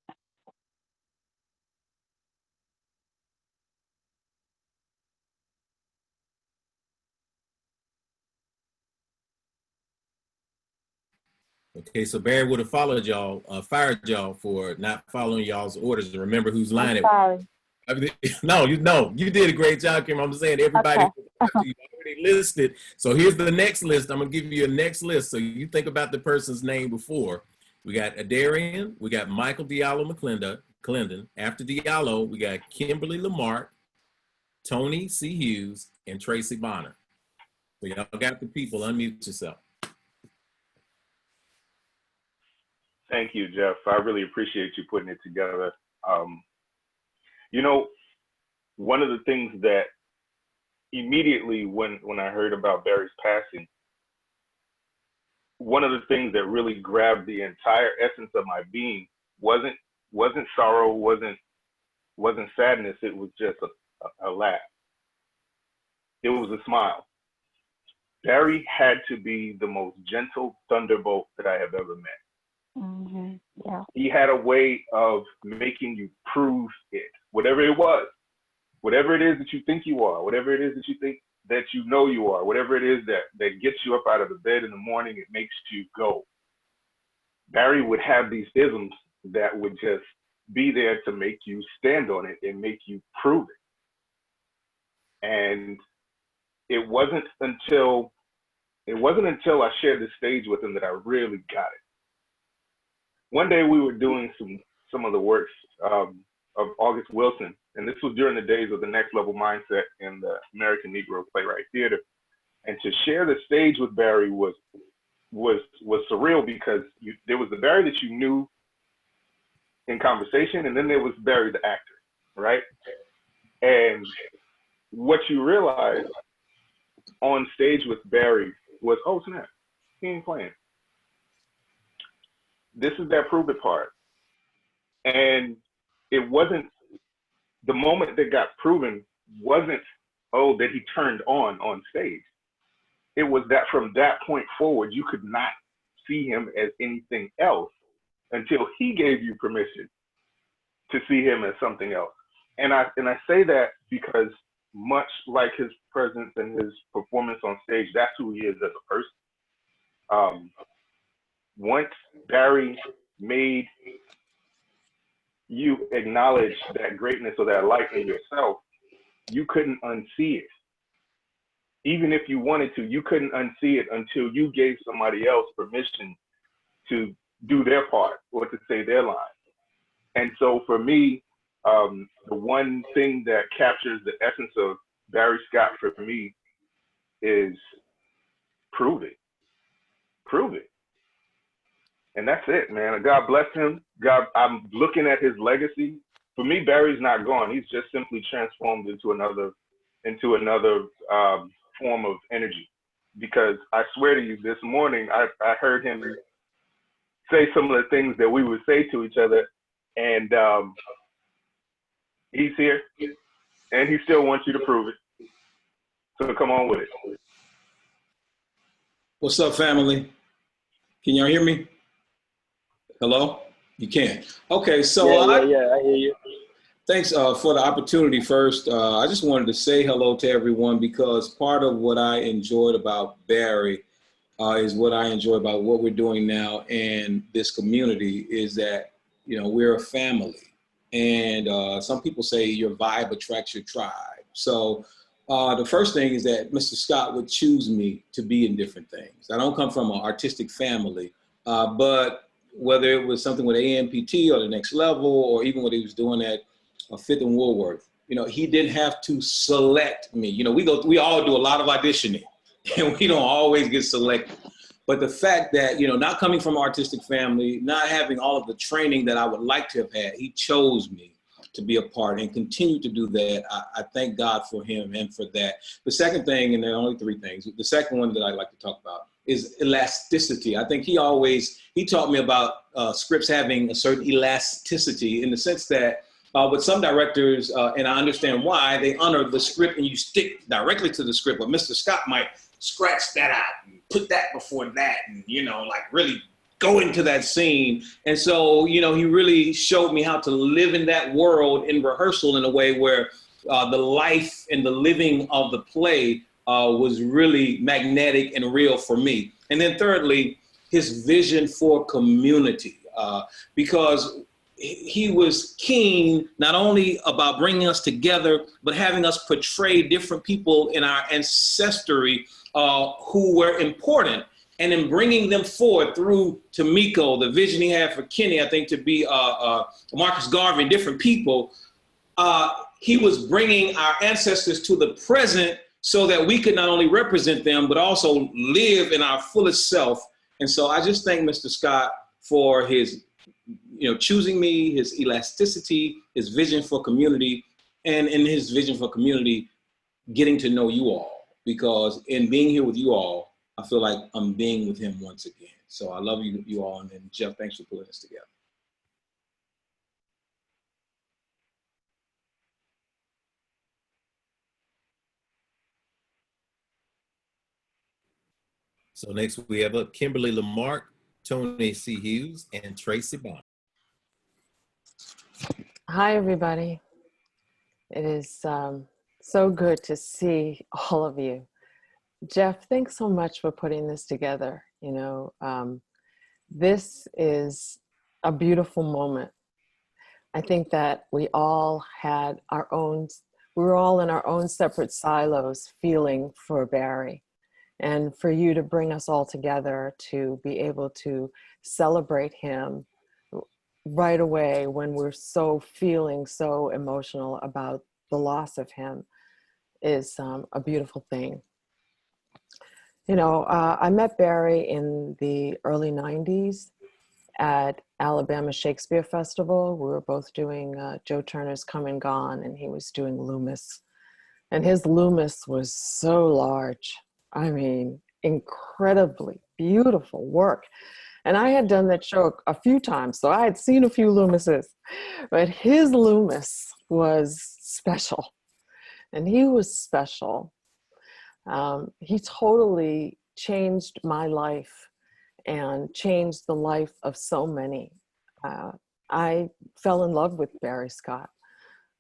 Okay, so Barry would have fired y'all for not following y'all's orders to remember whose line I'm sorry. No, you did a great job, Kim. I'm saying everybody you already listed. So here's the next list. I'm gonna give you a next list. So you think about the person's name before. We got Adarian, we got Michael Diallo McClendon. After Diallo, we got Kimberly Lamarck, Tony C. Hughes, and Tracy Bonner. So y'all got the people. Unmute yourself. Thank you, Jeff. I really appreciate you putting it together. You know, one of the things that immediately when I heard about Barry's passing, one of the things that really grabbed the entire essence of my being wasn't sorrow, wasn't sadness. It was just a laugh. It was a smile. Barry had to be the most gentle thunderbolt that I have ever met. Mm-hmm. Yeah. He had a way of making you prove it, whatever it was, whatever it is that you think you are, whatever it is that you think that you know you are, whatever it is that gets you up out of the bed in the morning, it makes you go. Barry would have these isms that would just be there to make you stand on it and make you prove it. And it wasn't until I shared the stage with him that I really got it. One day we were doing some of the works of August Wilson, and this was during the days of the Next Level Mindset in the American Negro Playwright Theater. And to share the stage with Barry was surreal, because there was the Barry that you knew in conversation, and then there was Barry the actor, right? And what you realized on stage with Barry was, oh snap, he ain't playing. This is that prove it part. And it wasn't, the moment that got proven wasn't, oh, that he turned on stage. it was that from that point forward, you could not see him as anything else until he gave you permission to see him as something else. And I say that because much like his presence and his performance on stage, that's who he is as a person. Once Barry made you acknowledge that greatness or that light in yourself, you couldn't unsee it. Even if you wanted to, you couldn't unsee it until you gave somebody else permission to do their part or to say their line. And so for me, the one thing that captures the essence of Barry Scott for me is prove it. Prove it. And that's it, man. God bless him. God, I'm looking at his legacy. For me, Barry's not gone. He's just simply transformed into another form of energy. Because I swear to you, this morning I heard him say some of the things that we would say to each other, and he's here, and he still wants you to prove it. So come on with it. What's up, family? Can y'all hear me? Hello? You can. Okay, so yeah, I hear you. Thanks for the opportunity first. I just wanted to say hello to everyone because part of what I enjoyed about Barry is what I enjoy about what we're doing now in this community is that, you know, we're a family. And some people say your vibe attracts your tribe. So the first thing is that Mr. Scott would choose me to be in different things. I don't come from an artistic family, but whether it was something with AMPT or the next level, or even what he was doing at Fifth and Woolworth, you know, he didn't have to select me. You know, we all do a lot of auditioning and we don't always get selected. But the fact that, you know, not coming from an artistic family, not having all of the training that I would like to have had, he chose me to be a part and continue to do that. I thank God for him and for that. The second thing, and there are only three things, the second one that I'd like to talk about is elasticity. I think he taught me about scripts having a certain elasticity in the sense that with some directors, and I understand why, they honor the script and you stick directly to the script, but Mr. Scott might scratch that out and put that before that and, you know, like really go into that scene. And so, you know, he really showed me how to live in that world in rehearsal in a way where the life and the living of the play was really magnetic and real for me. And then thirdly, his vision for community, because he was keen not only about bringing us together, but having us portray different people in our ancestry who were important. And in bringing them forward through Tamiko, the vision he had for Kenny, I think to be Marcus Garvey and different people, he was bringing our ancestors to the present so that we could not only represent them, but also live in our fullest self. And so I just thank Mr. Scott for his, you know, choosing me, his elasticity, his vision for community, and in his vision for community, getting to know you all. Because in being here with you all, I feel like I'm being with him once again. So I love you all. And then Jeff, thanks for putting this together. So next we have up Kimberly Lamarck, Tony C. Hughes, and Tracy Bond. Hi, everybody. It is so good to see all of you. Jeff, thanks so much for putting this together. You know, this is a beautiful moment. I think that we all had our own, we were all in our own separate silos feeling for Barry. And for you to bring us all together to be able to celebrate him right away when we're feeling so emotional about the loss of him is a beautiful thing. You know, I met Barry in the early 90s at Alabama Shakespeare Festival. We were both doing Joe Turner's Come and Gone, and he was doing Loomis. And his Loomis was so large. I mean, incredibly beautiful work. And I had done that show a few times, so I had seen a few Loomises. But his Loomis was special. And he was special. He totally changed my life and changed the life of so many. I fell in love with Barry Scott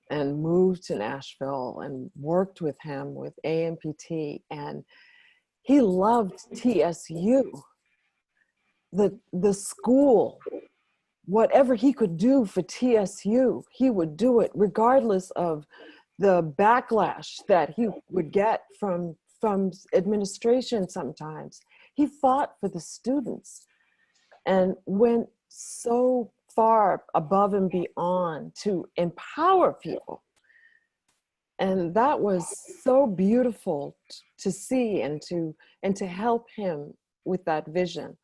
and moved to Nashville and worked with him with AMPT, and he loved TSU, the school. Whatever he could do for TSU, he would do it regardless of the backlash that he would get from administration sometimes. He fought for the students and went so far above and beyond to empower people. And that was so beautiful to see and to help him with that vision.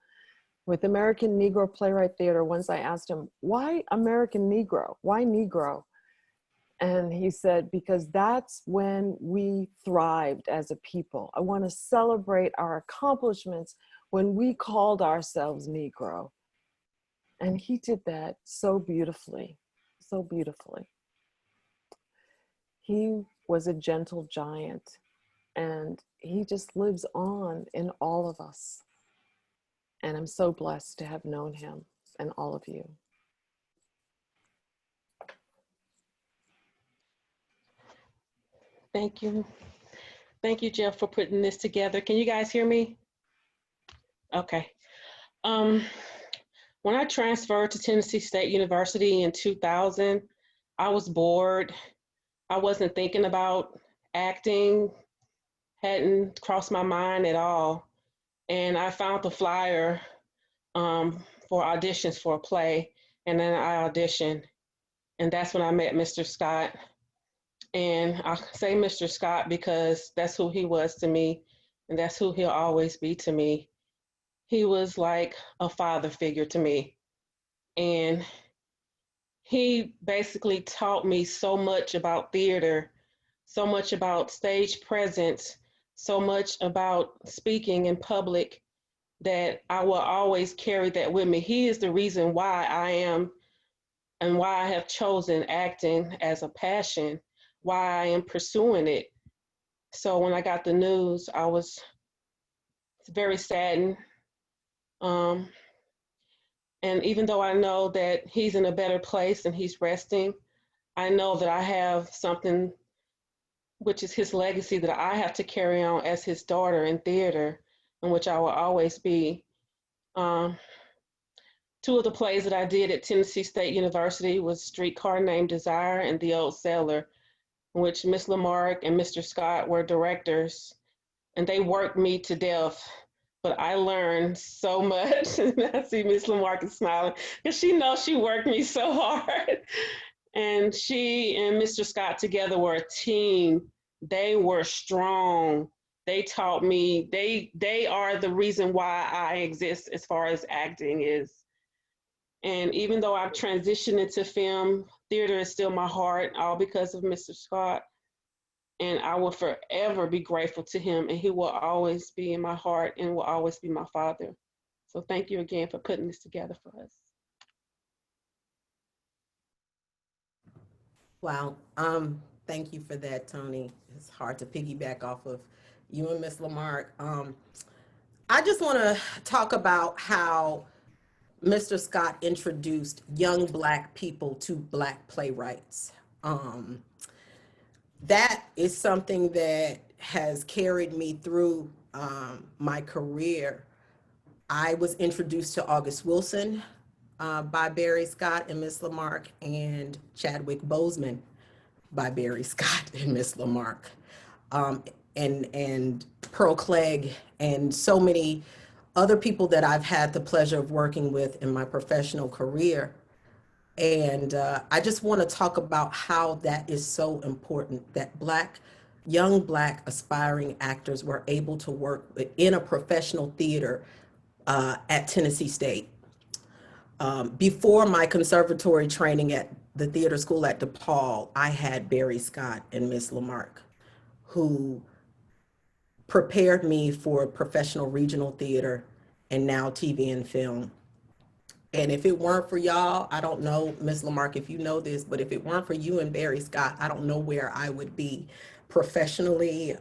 With American Negro Playwright Theater, once I asked him, why American Negro? Why Negro? And he said, because that's when we thrived as a people. I want to celebrate our accomplishments when we called ourselves Negro. And he did that so beautifully, so beautifully. He was a gentle giant, and he just lives on in all of us. And I'm so blessed to have known him and all of you. Thank you. Thank you, Jeff, for putting this together. Can you guys hear me? Okay. When I transferred to Tennessee State University in 2000, I was bored. I wasn't thinking about acting, hadn't crossed my mind at all. And I found the flyer for auditions for a play, and then I auditioned. And that's when I met Mr. Scott. And I say Mr. Scott because that's who he was to me, and that's who he'll always be to me. He was like a father figure to me. And he basically taught me so much about theater, so much about stage presence, so much about speaking in public, that I will always carry that with me. He is the reason why I am and why I have chosen acting as a passion, why I am pursuing it. So when I got the news, I was very saddened. And even though I know that he's in a better place and he's resting, I know that I have something, which is his legacy, that I have to carry on as his daughter in theater, in which I will always be. Two of the plays that I did at Tennessee State University was Streetcar Named Desire and The Old Sailor, in which Miss Lamarck and Mr. Scott were directors, and they worked me to death. But I learned so much. I see Miss Lamarck is smiling because she knows she worked me so hard. And she and Mr. Scott together were a team. They were strong. They taught me, they are the reason why I exist as far as acting is. And even though I've transitioned into film, theater is still my heart, all because of Mr. Scott. And I will forever be grateful to him, and he will always be in my heart and will always be my father. So thank you again for putting this together for us. Wow. Thank you for that, Tony. It's hard to piggyback off of you and Miss Lamarck. I just want to talk about how Mr. Scott introduced young Black people to Black playwrights. That is something that has carried me through my career. I was introduced to August Wilson by Barry Scott and Miss Lamarck, and Chadwick Boseman by Barry Scott and Miss Lamarck, and Pearl Clegg, and so many other people that I've had the pleasure of working with in my professional career. And I just want to talk about how that is so important, that young Black aspiring actors were able to work in a professional theater at Tennessee State. Before my conservatory training at the theater school at DePaul, I had Barry Scott and Miss Lamarck, who prepared me for professional regional theater and now TV and film. And if it weren't for y'all, I don't know, Miss Lamarck, if you know this, but if it weren't for you and Barry Scott, I don't know where I would be professionally,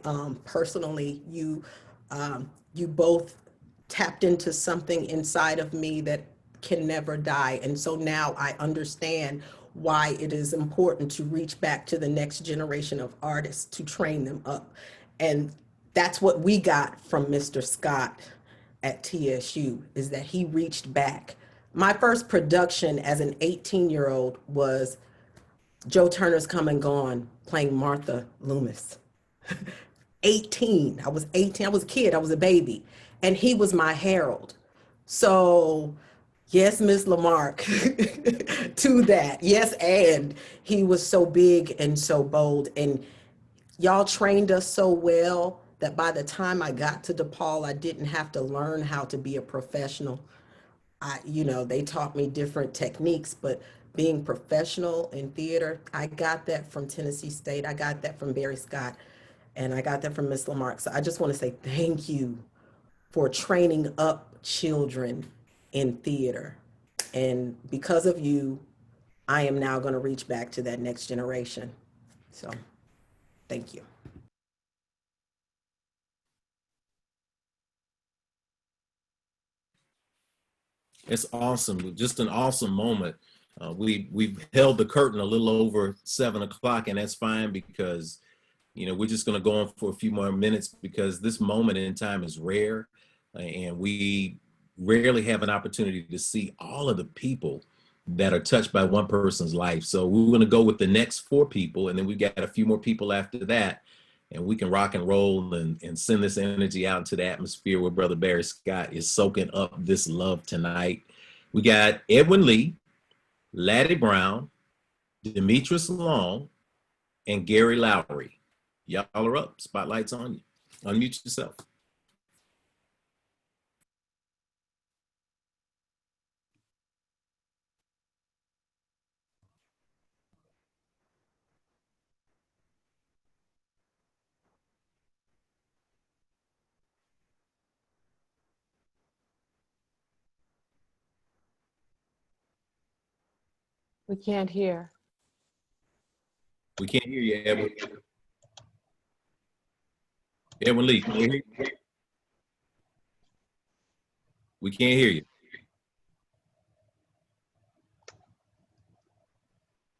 personally. You both tapped into something inside of me that can never die. And so now I understand why it is important to reach back to the next generation of artists to train them up. And that's what we got from Mr. Scott at TSU, is that he reached back. My first production as an 18-year-old was Joe Turner's Come and Gone, playing Martha Loomis. 18. I was 18. I was a kid. I was a baby. And he was my herald. So, yes, Miss Lamarck, to that. Yes, and he was so big and so bold. And y'all trained us so well that by the time I got to DePaul, I didn't have to learn how to be a professional. They taught me different techniques, but being professional in theater, I got that from Tennessee State. I got that from Barry Scott, and I got that from Miss Lamarck. So I just want to say thank you for training up children in theater. And because of you, I am now going to reach back to that next generation. So thank you. It's awesome. Just an awesome moment. We've held the curtain a little over 7 o'clock, and that's fine because, we're just going to go on for a few more minutes because this moment in time is rare, and we rarely have an opportunity to see all of the people that are touched by one person's life. So we're going to go with the next 4 people, and then we got a few more people after that, and we can rock and roll and send this energy out into the atmosphere where Brother Barry Scott is soaking up this love tonight. We got Edwin Lee, Laddie Brown, Demetrius Long, and Gary Lowry. Y'all are up. Spotlight's on you. Unmute yourself. We can't hear. We can't hear you, Edwin. Edwin Lee, can you hear you? We can't hear you.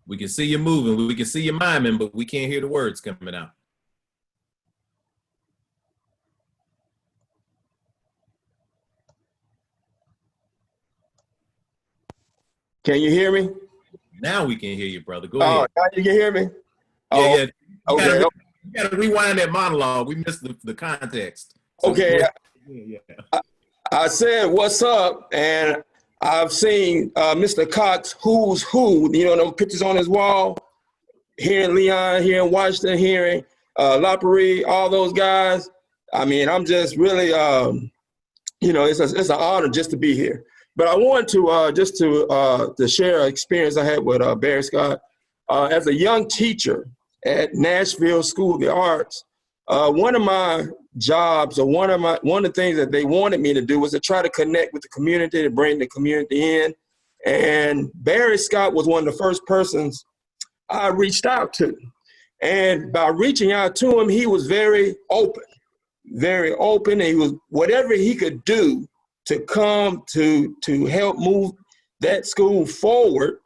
We can see you moving. We can see you miming, but we can't hear the words coming out. Can you hear me? Now we can hear you, brother. Go ahead. Now you can hear me? Yeah. Okay. You gotta rewind that monologue. We missed the context. So Okay. Yeah. I said, what's up? And I've seen Mr. Cox, who's who, them pictures on his wall, here in Leon, here in Washington, here in Lapourie, all those guys. I mean, I'm just really, it's an honor just to be here. But I wanted to share an experience I had with Barry Scott. As a young teacher at Nashville School of the Arts, one of my jobs, or one of the things that they wanted me to do was to try to connect with the community, to bring the community in. And Barry Scott was one of the first persons I reached out to. And by reaching out to him, he was very open. And he was, whatever he could do to come to help move that school forward,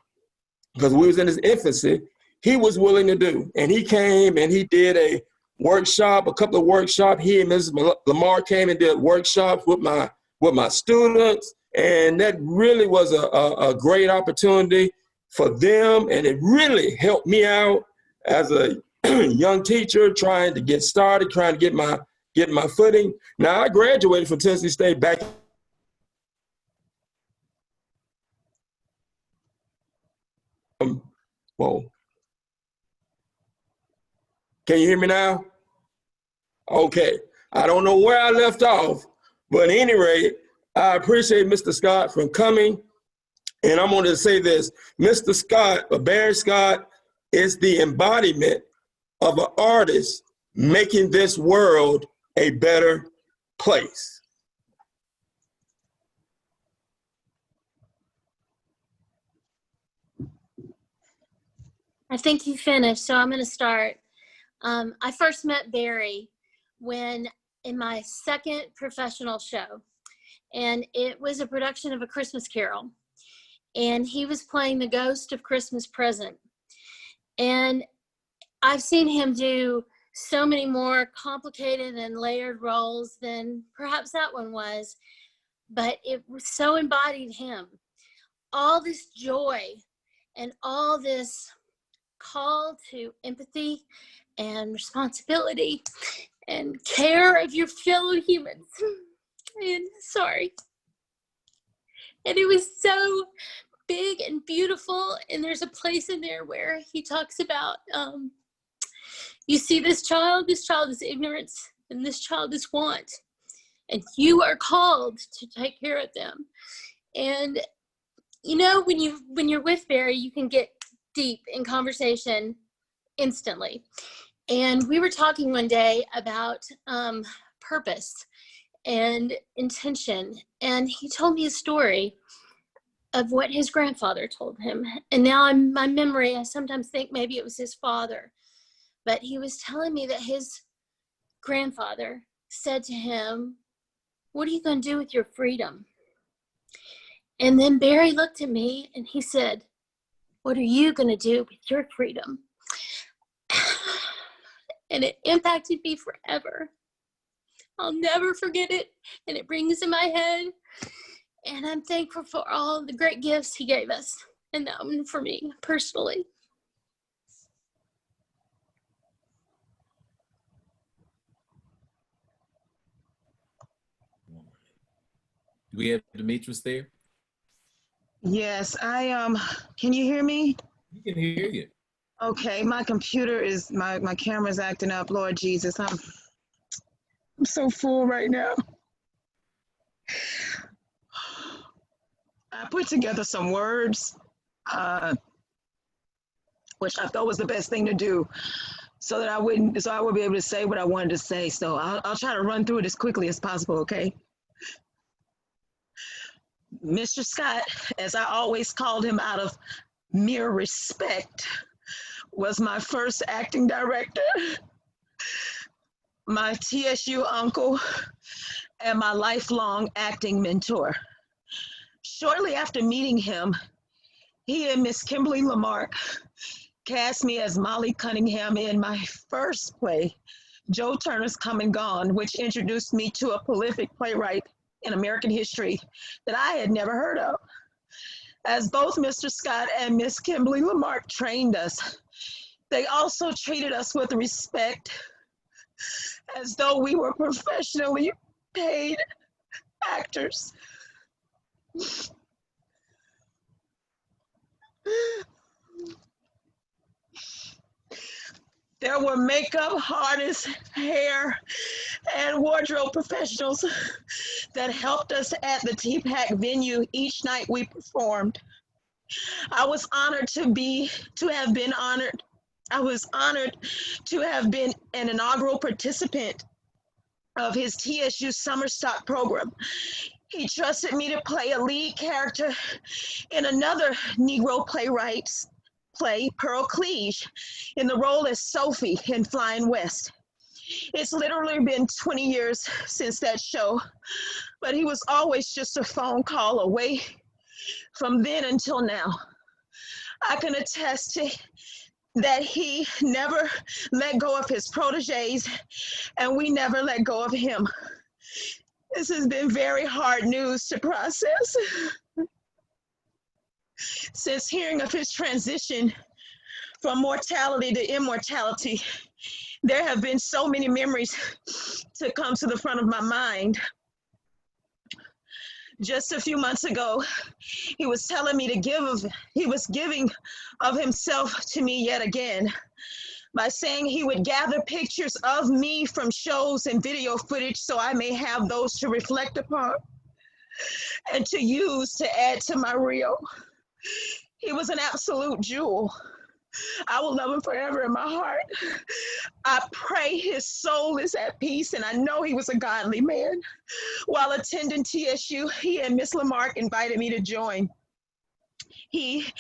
because we was in its infancy, he was willing to do. And he came and he did a couple of workshops. He and Mrs. Lamar came and did workshops with my students. And that really was a great opportunity for them. And it really helped me out as a young teacher trying to get started, trying to get my footing. Now, I graduated from Tennessee State back. Whoa. Can you hear me now? Okay. I don't know where I left off, but at any rate, I appreciate Mr. Scott for coming. And I'm going to say this, Mr. Scott, Barry Scott, is the embodiment of an artist making this world a better place. I think you finished, so I'm going to start. I first met Barry when in my second professional show, and it was a production of A Christmas Carol, and he was playing the ghost of Christmas Present. And I've seen him do so many more complicated and layered roles than perhaps that one was, but it was so embodied him. All this joy and all this call to empathy and responsibility and care of your fellow humans. And sorry. And it was so big and beautiful. And there's a place in there where he talks about, you see this child is ignorance, and this child is want. And you are called to take care of them. And you know, when you're with Barry, you can get deep in conversation instantly. And we were talking one day about purpose and intention. And he told me a story of what his grandfather told him. And now my memory, I sometimes think maybe it was his father. But he was telling me that his grandfather said to him, "What are you going to do with your freedom?" And then Barry looked at me and he said, "What are you going to do with your freedom?" And it impacted me forever. I'll never forget it. And it rings in my head. And I'm thankful for all the great gifts he gave us. And that one for me personally. Do we have Demetrius there? Yes, can you hear me? We can hear you. Okay, my computer is, my camera's acting up. Lord Jesus, I'm so full right now. I put together some words, which I thought was the best thing to do so I would be able to say what I wanted to say. So I'll try to run through it as quickly as possible, okay? Mr. Scott, as I always called him out of mere respect, was my first acting director, my TSU uncle, and my lifelong acting mentor. Shortly after meeting him, he and Miss Kimberly Lamarck cast me as Molly Cunningham in my first play, Joe Turner's Come and Gone, which introduced me to a prolific playwright in American history that I had never heard of. As both Mr. Scott and Miss Kimberly Lamarck trained us, they also treated us with respect as though we were professionally paid actors. There were makeup artists, hair, and wardrobe professionals that helped us at the TPAC venue each night we performed. I was honored to have been an inaugural participant of his TSU summer stock program. He trusted me to play a lead character in another Negro playwright's play, Pearl Cleage, in the role as Sophie in Flying West. It's literally been 20 years since that show, but he was always just a phone call away from then until now. I can attest to that he never let go of his proteges, and we never let go of him. This has been very hard news to process. Since hearing of his transition from mortality to immortality, there have been so many memories to come to the front of my mind. Just a few months ago, he was telling me he was giving of himself to me yet again by saying he would gather pictures of me from shows and video footage so I may have those to reflect upon and to use to add to my reel. He was an absolute jewel. I will love him forever in my heart. I pray his soul is at peace, and I know he was a godly man. While attending TSU, he and Miss Lamarck invited me to join he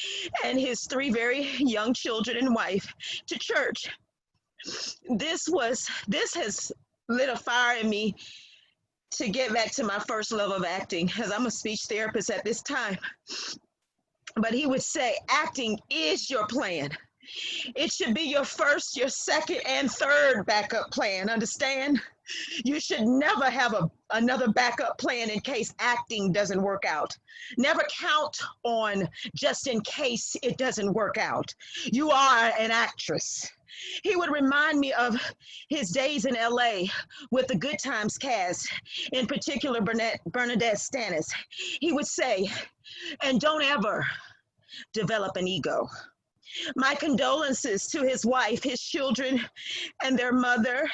and his 3 very young children and wife to church. This has lit a fire in me to get back to my first love of acting, as I'm a speech therapist at this time. But he would say, acting is your plan. It should be your first, your second, and third backup plan. Understand? You should never have another backup plan in case acting doesn't work out. Never count on just in case it doesn't work out. You are an actress. He would remind me of his days in LA with the Good Times cast, in particular Bernadette Stannis. He would say, and don't ever develop an ego. My condolences to his wife, his children, and their mother,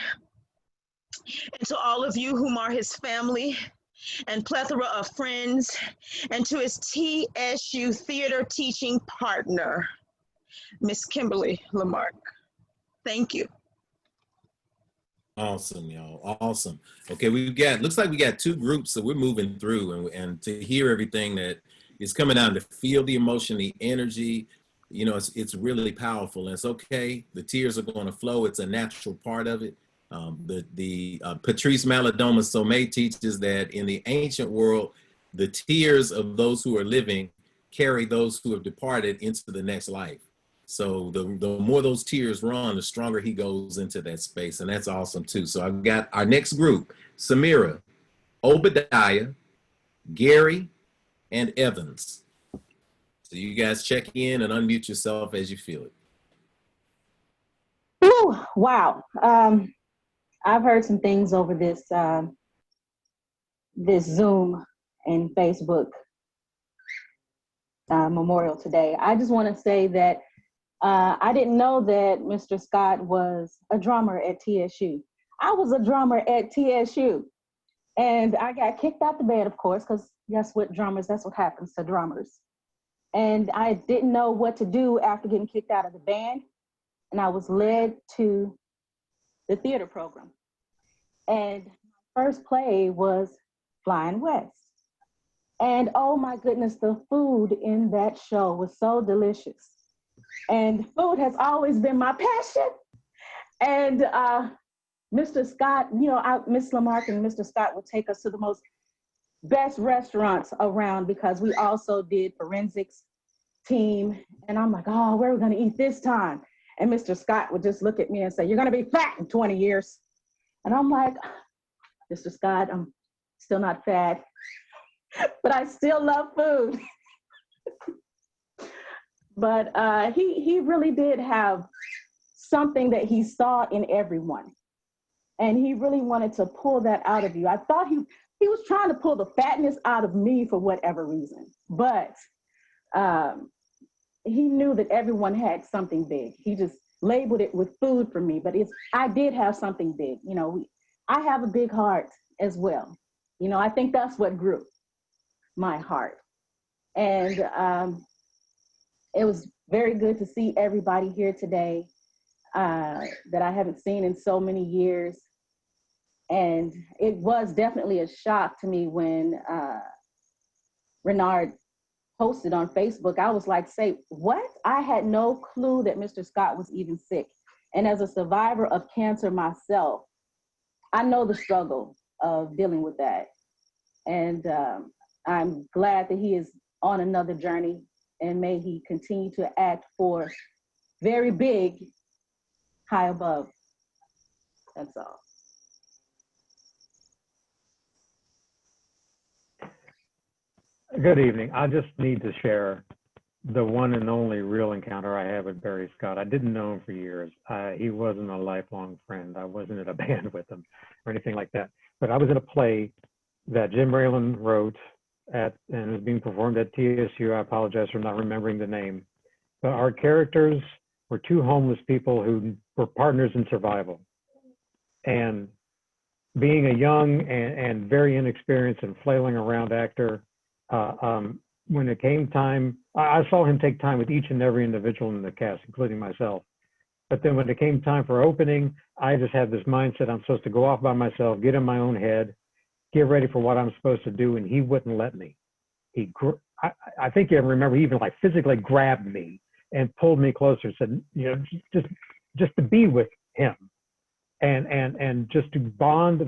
and to all of you whom are his family and plethora of friends, and to his TSU theater teaching partner, Miss Kimberly Lamarck. Thank you. Awesome, y'all. Awesome. Okay, looks like we got two groups, so we're moving through, and to hear everything that is coming out, to feel the emotion, the energy, you know, it's really powerful. And it's okay. The tears are going to flow. It's a natural part of it. Patrice Malidoma Somé teaches that in the ancient world, the tears of those who are living carry those who have departed into the next life. So the more those tears run, the stronger he goes into that space. And that's awesome too. So I've got our next group: Samira, Obadiah, Gary, and Evans. So you guys check in and unmute yourself as you feel it. Ooh, wow. I've heard some things over this this Zoom and Facebook memorial today. I just want to say that I didn't know that Mr. Scott was a drummer at TSU. I was a drummer at TSU, and I got kicked out the band, of course, because guess what, drummers, that's what happens to drummers. And I didn't know what to do after getting kicked out of the band, and I was led to the theater program. And my first play was Flying West. And oh my goodness, the food in that show was so delicious. And food has always been my passion. And Mr. Scott, you know, Miss Lamarck and Mr. Scott would take us to the best restaurants around, because we also did forensics team. And I'm like, oh, where are we gonna eat this time? And Mr. Scott would just look at me and say, you're gonna be fat in 20 years. And I'm like, Mr. Scott, I'm still not fat, but I still love food. But he really did have something that he saw in everyone. And he really wanted to pull that out of you. I thought he was trying to pull the fatness out of me for whatever reason. But he knew that everyone had something big. He just labeled it with food for me. But I did have something big. You know, I have a big heart as well. You know, I think that's what grew my heart. And it was very good to see everybody here today that I haven't seen in so many years. And it was definitely a shock to me when Renard posted on Facebook. I was like, say, what? I had no clue that Mr. Scott was even sick. And as a survivor of cancer myself, I know the struggle of dealing with that. And I'm glad that he is on another journey, and may he continue to act for very big, high above. That's all. Good evening. I just need to share the one and only real encounter I had with Barry Scott. I didn't know him for years. He wasn't a lifelong friend. I wasn't in a band with him or anything like that. But I was in a play that Jim Raylan wrote and was being performed at TSU. I apologize for not remembering the name. But our characters were two homeless people who were partners in survival. And being a young and very inexperienced and flailing around actor, when it came time, I saw him take time with each and every individual in the cast, including myself. But then when it came time for opening, I just had this mindset, I'm supposed to go off by myself, get in my own head, get ready for what I'm supposed to do, and he wouldn't let me. I think you remember, he even like physically grabbed me and pulled me closer and said, you know, just to be with him. And just to bond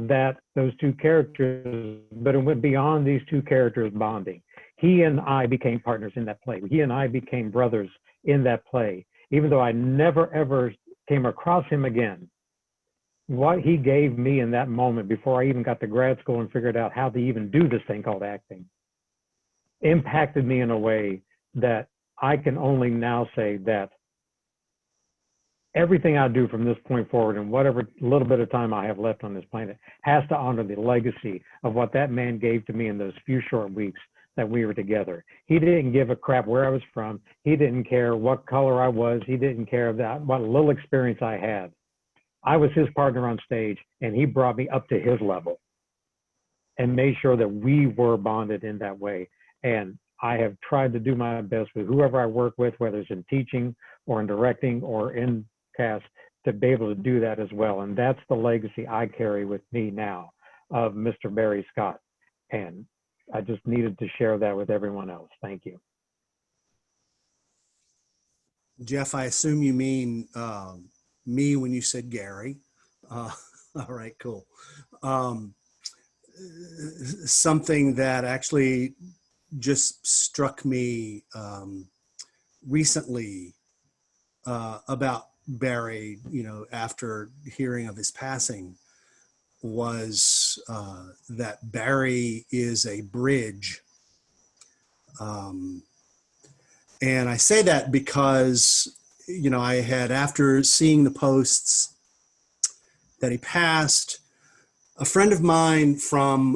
those two characters, but it went beyond these two characters bonding. He and I became partners in that play. He and I became brothers in that play. Even though I never ever came across him again, what he gave me in that moment before I even got to grad school and figured out how to even do this thing called acting impacted me in a way that I can only now say that everything I do from this point forward and whatever little bit of time I have left on this planet has to honor the legacy of what that man gave to me in those few short weeks that we were together. He didn't give a crap where I was from. He didn't care what color I was. He didn't care what little experience I had. I was his partner on stage, and he brought me up to his level and made sure that we were bonded in that way. And I have tried to do my best with whoever I work with, whether it's in teaching or in directing or in cast, to be able to do that as well. And that's the legacy I carry with me now of Mr. Barry Scott. And I just needed to share that with everyone else. Thank you. Jeff, I assume you mean me when you said Gary. All right, cool. Something that actually just struck me recently about Barry, after hearing of his passing, was that Barry is a bridge. And I say that because, I had, after seeing the posts that he passed, a friend of mine from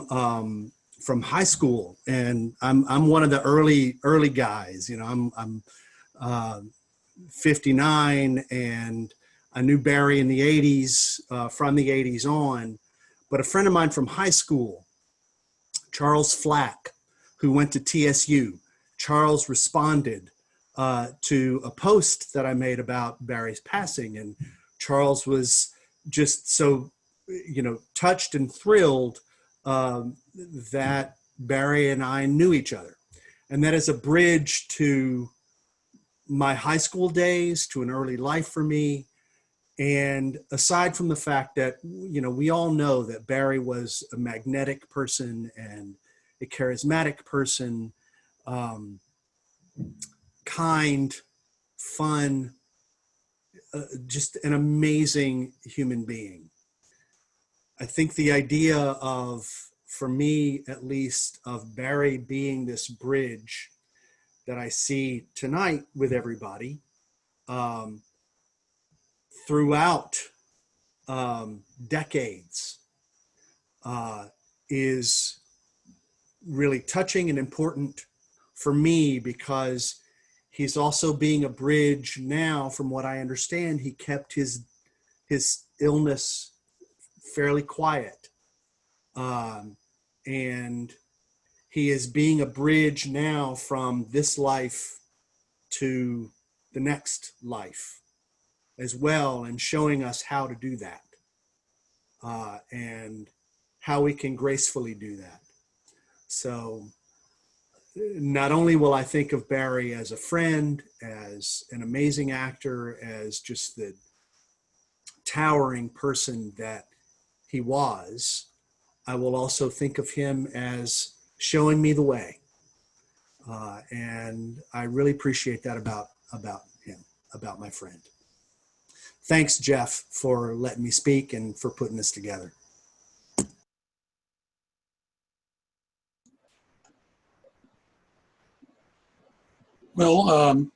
high school, and I'm one of the early guys. I'm 59, and I knew Barry in the 80s, from the 80s on. But a friend of mine from high school, Charles Flack, who went to TSU, Charles responded to a post that I made about Barry's passing, and Charles was just so, touched and thrilled that Barry and I knew each other. And that is a bridge to my high school days, to an early life for me. And aside from the fact that, we all know that Barry was a magnetic person and a charismatic person, kind, fun, just an amazing human being. I think the idea of, for me at least, of Barry being this bridge that I see tonight with everybody throughout decades is really touching and important for me, because he's also being a bridge now. From what I understand, he kept his illness fairly quiet, and he is being a bridge now from this life to the next life as well, and showing us how to do that, and how we can gracefully do that. So not only will I think of Barry as a friend, as an amazing actor, as just the towering person that he was, I will also think of him as showing me the way. And I really appreciate that about him, about my friend. Thanks, Jeff, for letting me speak and for putting this together. Well,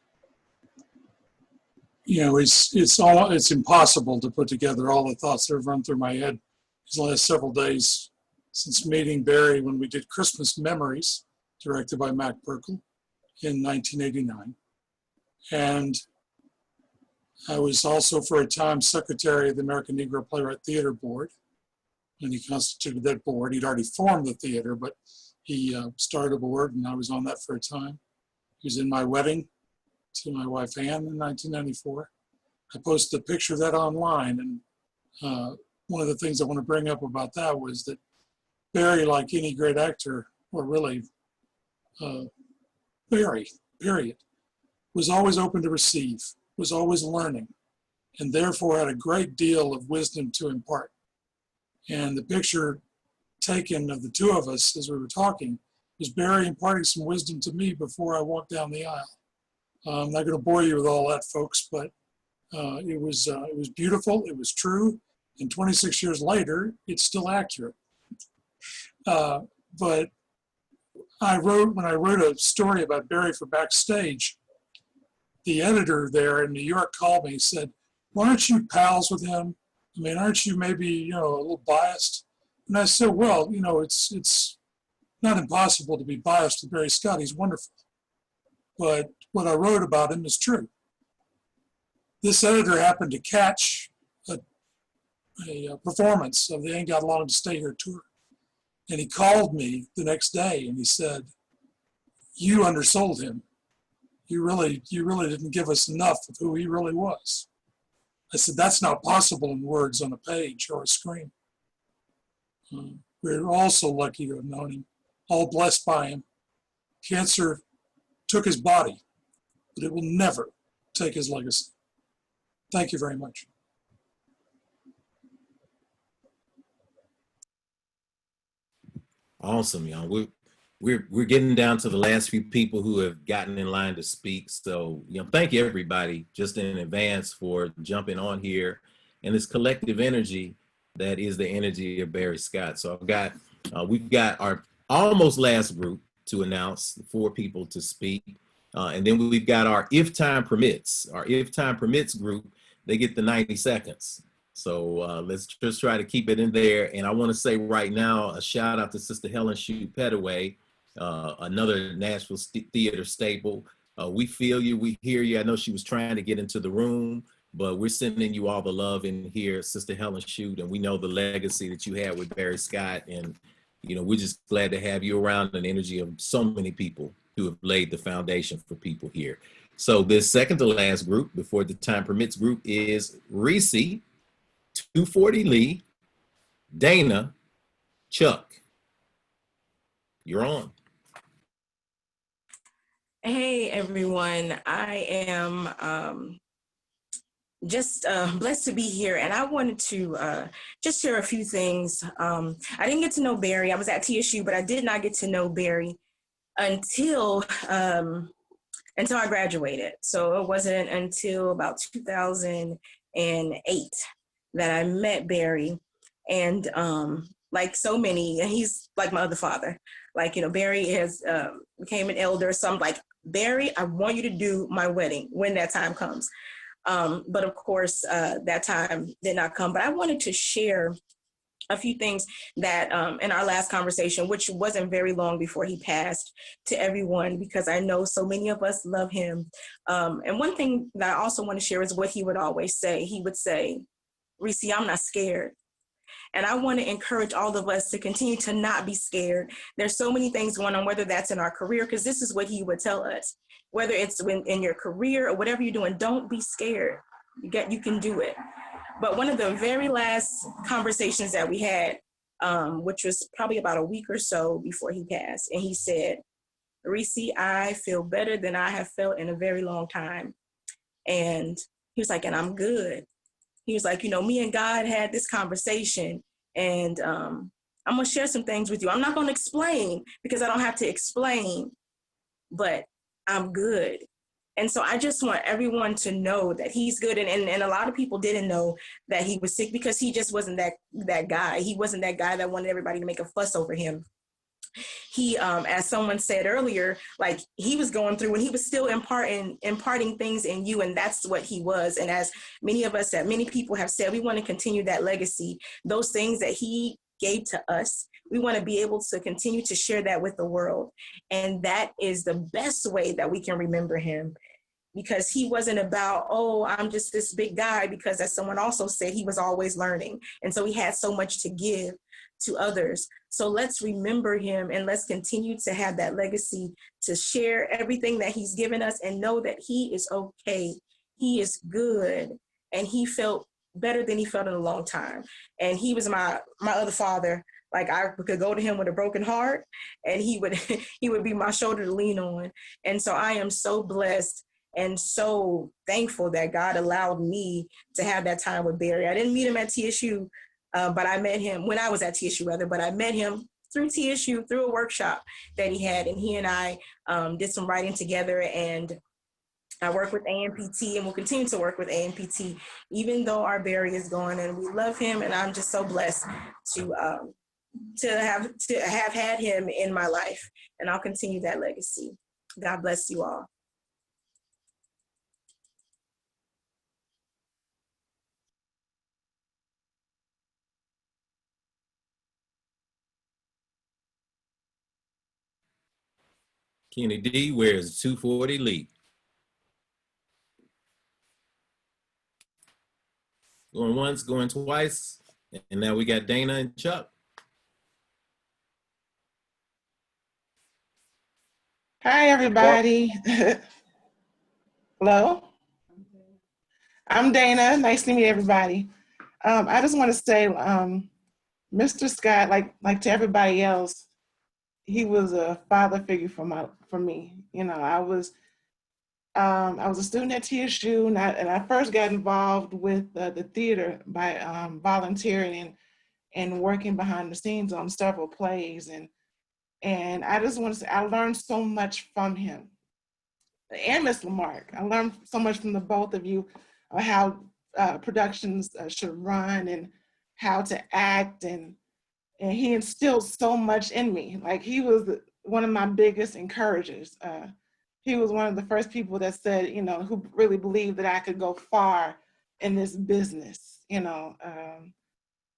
it's impossible to put together all the thoughts that have run through my head these last several days since meeting Barry when we did Christmas Memories, directed by Mac Burkle in 1989. And I was also for a time secretary of the American Negro Playwright Theater Board, and he constituted that board. He'd already formed the theater, but he started a board, and I was on that for a time. He was in my wedding to my wife Ann in 1994. I posted a picture of that online, and one of the things I want to bring up about that was that Barry, like any great actor, or really Barry, period, was always open to receive, was always learning, and therefore had a great deal of wisdom to impart. And the picture taken of the two of us as we were talking was Barry imparting some wisdom to me before I walked down the aisle. I'm not going to bore you with all that, folks, but it was beautiful. It was true. And 26 years later, it's still accurate. But when I wrote a story about Barry for Backstage, the editor there in New York called me and said, "Why aren't you pals with him? I mean, aren't you maybe, a little biased?" And I said, "Well, it's not impossible to be biased with Barry Scott. He's wonderful. But what I wrote about him is true." This editor happened to catch a performance of the Ain't Got Long to Stay Here tour. And he called me the next day and he said, "You undersold him. You really didn't give us enough of who he really was." I said, "That's not possible in words on a page or a screen." We're all so lucky to have known him, all blessed by him. Cancer took his body, but it will never take his legacy. Thank you very much. Awesome, y'all. We're getting down to the last few people who have gotten in line to speak. So, thank you everybody just in advance for jumping on here and this collective energy that is the energy of Barry Scott. So we've got our almost last group to announce, 4 people to speak. And then we've got our If Time Permits. Our If Time Permits group, they get the 90 seconds. So let's just try to keep it in there. And I want to say right now, a shout out to Sister Helen Shute Petaway, another Nashville theater staple. We feel you, we hear you. I know she was trying to get into the room, but we're sending you all the love in here, Sister Helen Shute, and we know the legacy that you had with Barry Scott. And, we're just glad to have you around, an energy of so many people who have laid the foundation for people here. So this second to last group, before the time permits group, is Reese, 240 Lee, Dana, Chuck. You're on. Hey everyone, I am just blessed to be here, and I wanted to just share a few things. I didn't get to know Barry. I was at TSU, but I did not get to know Barry until I graduated. So it wasn't until about 2008 that I met Barry, and like so many, he's like my other father. Like, Barry has became an elder. So I'm like, "Barry, I want you to do my wedding when that time comes." But of course, that time did not come. But I wanted to share a few things that in our last conversation, which wasn't very long before he passed, to everyone, because I know so many of us love him. And one thing that I also want to share is what he would always say. He would say, "Reese, I'm not scared." And I want to encourage all of us to continue to not be scared. There's so many things going on, whether that's in our career, because this is what he would tell us, whether it's in your career or whatever you're doing, don't be scared. You can do it. But one of the very last conversations that we had, which was probably about a week or so before he passed, and he said, "Reese, I feel better than I have felt in a very long time." And he was like, "And I'm good." He was like, "Me and God had this conversation, and I'm going to share some things with you. I'm not going to explain because I don't have to explain, but I'm good." And so I just want everyone to know that he's good. And a lot of people didn't know that he was sick because he just wasn't that guy. He wasn't that guy that wanted everybody to make a fuss over him. He, as someone said earlier, like he was going through and he was still imparting things in you. And that's what he was. And as many of us, that many people have said, we want to continue that legacy, those things that he gave to us. We want to be able to continue to share that with the world. And that is the best way that we can remember him, because he wasn't about, "Oh, I'm just this big guy," because as someone also said, he was always learning. And so he had so much to give to others. So let's remember him and let's continue to have that legacy to share everything that he's given us and know that he is okay. He is good. And he felt better than he felt in a long time. And he was my other father. Like I could go to him with a broken heart and he would be my shoulder to lean on. And so I am so blessed and so thankful that God allowed me to have that time with Barry. I didn't meet him at TSU, but I met him when I was at TSU rather, but I met him through TSU, through a workshop that he had, and he and I did some writing together, and I work with AMPT and will continue to work with AMPT, even though our Barry is gone, and we love him, and I'm just so blessed to have had him in my life, and I'll continue that legacy. God bless you all. Kenny D, where's 240 Lee? Going once, going twice. And now we got Dana and Chuck. Hi, everybody. Hello. I'm Dana. Nice to meet everybody. I just want to say, Mr. Scott, like to everybody else, he was a father figure for me. You know, I was a student at TSU, and I first got involved with the theater by volunteering and working behind the scenes on several plays, and I just want to say I learned so much from him and Miss Lamarck. I learned so much from the both of you on how productions should run and how to act, and he instilled so much in me. Like, he was one of my biggest encouragers. He was one of the first people that said, you know, who really believed that I could go far in this business, you know.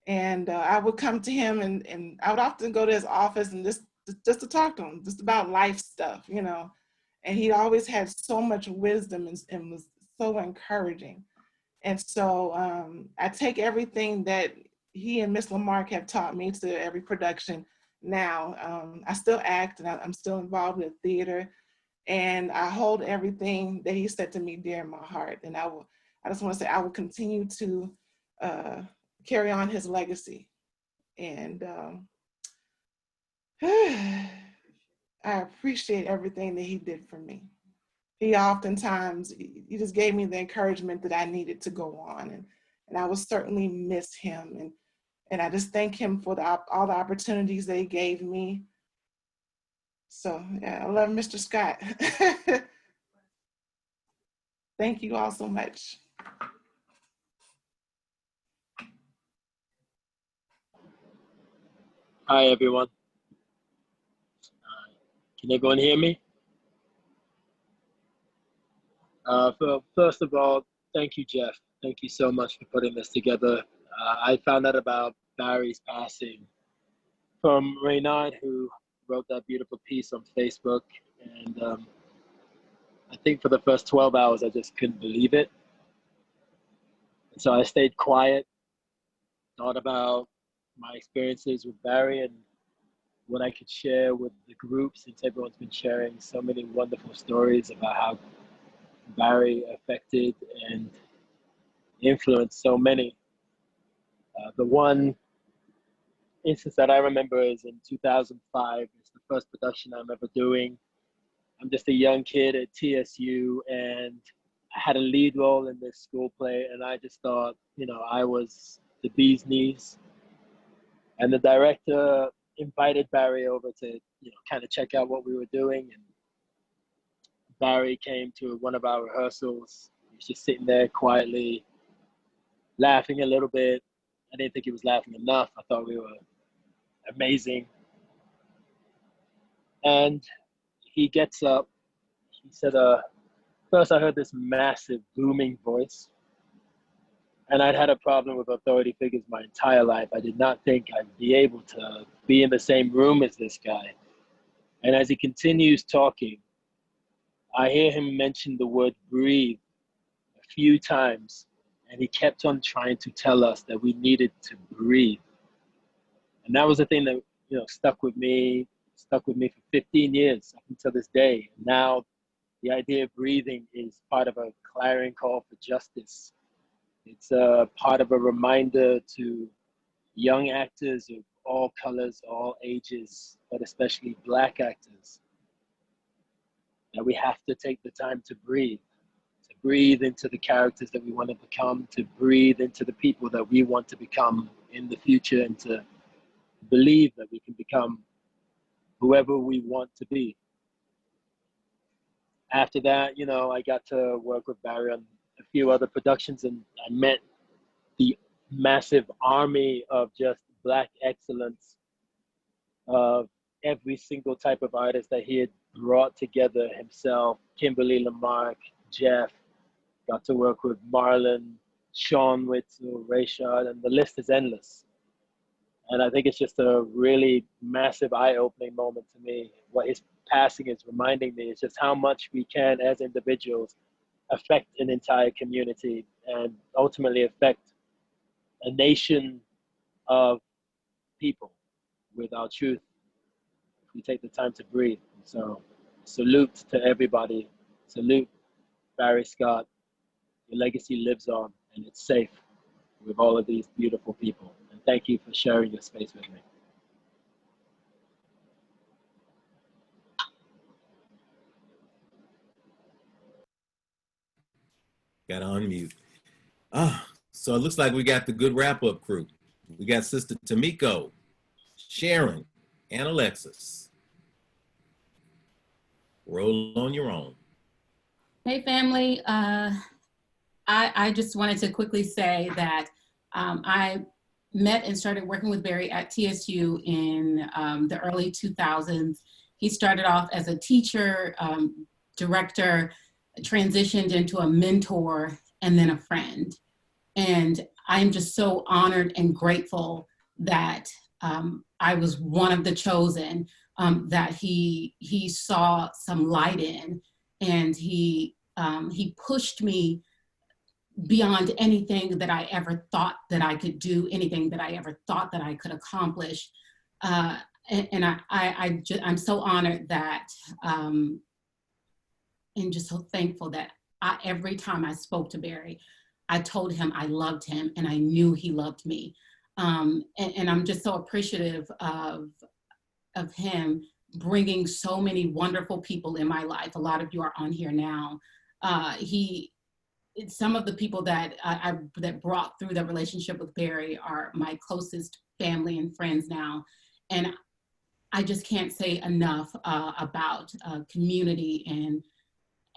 And I would come to him, and I would often go to his office and just to talk to him, just about life stuff, you know. And he always had so much wisdom and was so encouraging. And so I take everything that he and Miss Lamarck have taught me to every production now. I still act, and I'm still involved with theater, and I hold everything that he said to me dear in my heart. And I just want to say I will continue to carry on his legacy. And I appreciate everything that he did for me. He oftentimes, he just gave me the encouragement that I needed to go on, and I will certainly miss him. And I just thank him for all the opportunities that he gave me. So yeah, I love Mr. Scott. Thank you all so much. Hi, everyone. Can everyone hear me? First of all, thank you, Jeff. Thank you so much for putting this together. I found out about Barry's passing from Reynard, who wrote that beautiful piece on Facebook. And I think for the first 12 hours, I just couldn't believe it. And so I stayed quiet, thought about my experiences with Barry and what I could share with the group, since everyone's been sharing so many wonderful stories about how Barry affected and influenced so many. The one instance that I remember is in 2005. It's the first production I'm ever doing. I'm just a young kid at TSU, and I had a lead role in this school play, and I just thought, you know, I was the bee's knees. And the director invited Barry over to, you know, kind of check out what we were doing. And Barry came to one of our rehearsals. He was just sitting there quietly, laughing a little bit. I didn't think he was laughing enough. I thought we were amazing. And he gets up. He said, first I heard this massive booming voice. And I'd had a problem with authority figures my entire life. I did not think I'd be able to be in the same room as this guy. And as he continues talking, I hear him mention the word breathe a few times. And he kept on trying to tell us that we needed to breathe. And that was the thing that, you know, stuck with me for 15 years up until this day. Now, the idea of breathing is part of a clarion call for justice. It's a part of a reminder to young actors of all colors, all ages, but especially Black actors, that we have to take the time to breathe. breathe into the characters that we want to become, to breathe into the people that we want to become in the future, and to believe that we can become whoever we want to be. After that, you know, I got to work with Barry on a few other productions, and I met the massive army of just Black excellence of every single type of artist that he had brought together himself. Kimberly Lamarck, Jeff, got to work with Marlon, Sean Witzel, Rayshard, and the list is endless. And I think it's just a really massive eye-opening moment to me. What his passing is reminding me is just how much we can, as individuals, affect an entire community and ultimately affect a nation of people with our truth if we take the time to breathe. So salute to everybody. Salute Barry Scott. Your legacy lives on, and it's safe with all of these beautiful people. And thank you for sharing your space with me. Got to unmute. So it looks like we got the good wrap-up crew. We got Sister Tamiko, Sharon, and Alexis. Roll on your own. Hey, family. I just wanted to quickly say that I met and started working with Barry at TSU in the early 2000s. He started off as a teacher, director, transitioned into a mentor, and then a friend. And I'm just so honored and grateful that I was one of the chosen that he saw some light in, and he pushed me beyond anything that I ever thought that I could do, anything that I ever thought that I could accomplish. And I'm so honored that, and just so thankful that every time I spoke to Barry, I told him I loved him and I knew he loved me. And I'm just so appreciative of him bringing so many wonderful people in my life. A lot of you are on here now. Some of the people that that brought through that relationship with Barry are my closest family and friends now. And I just can't say enough about community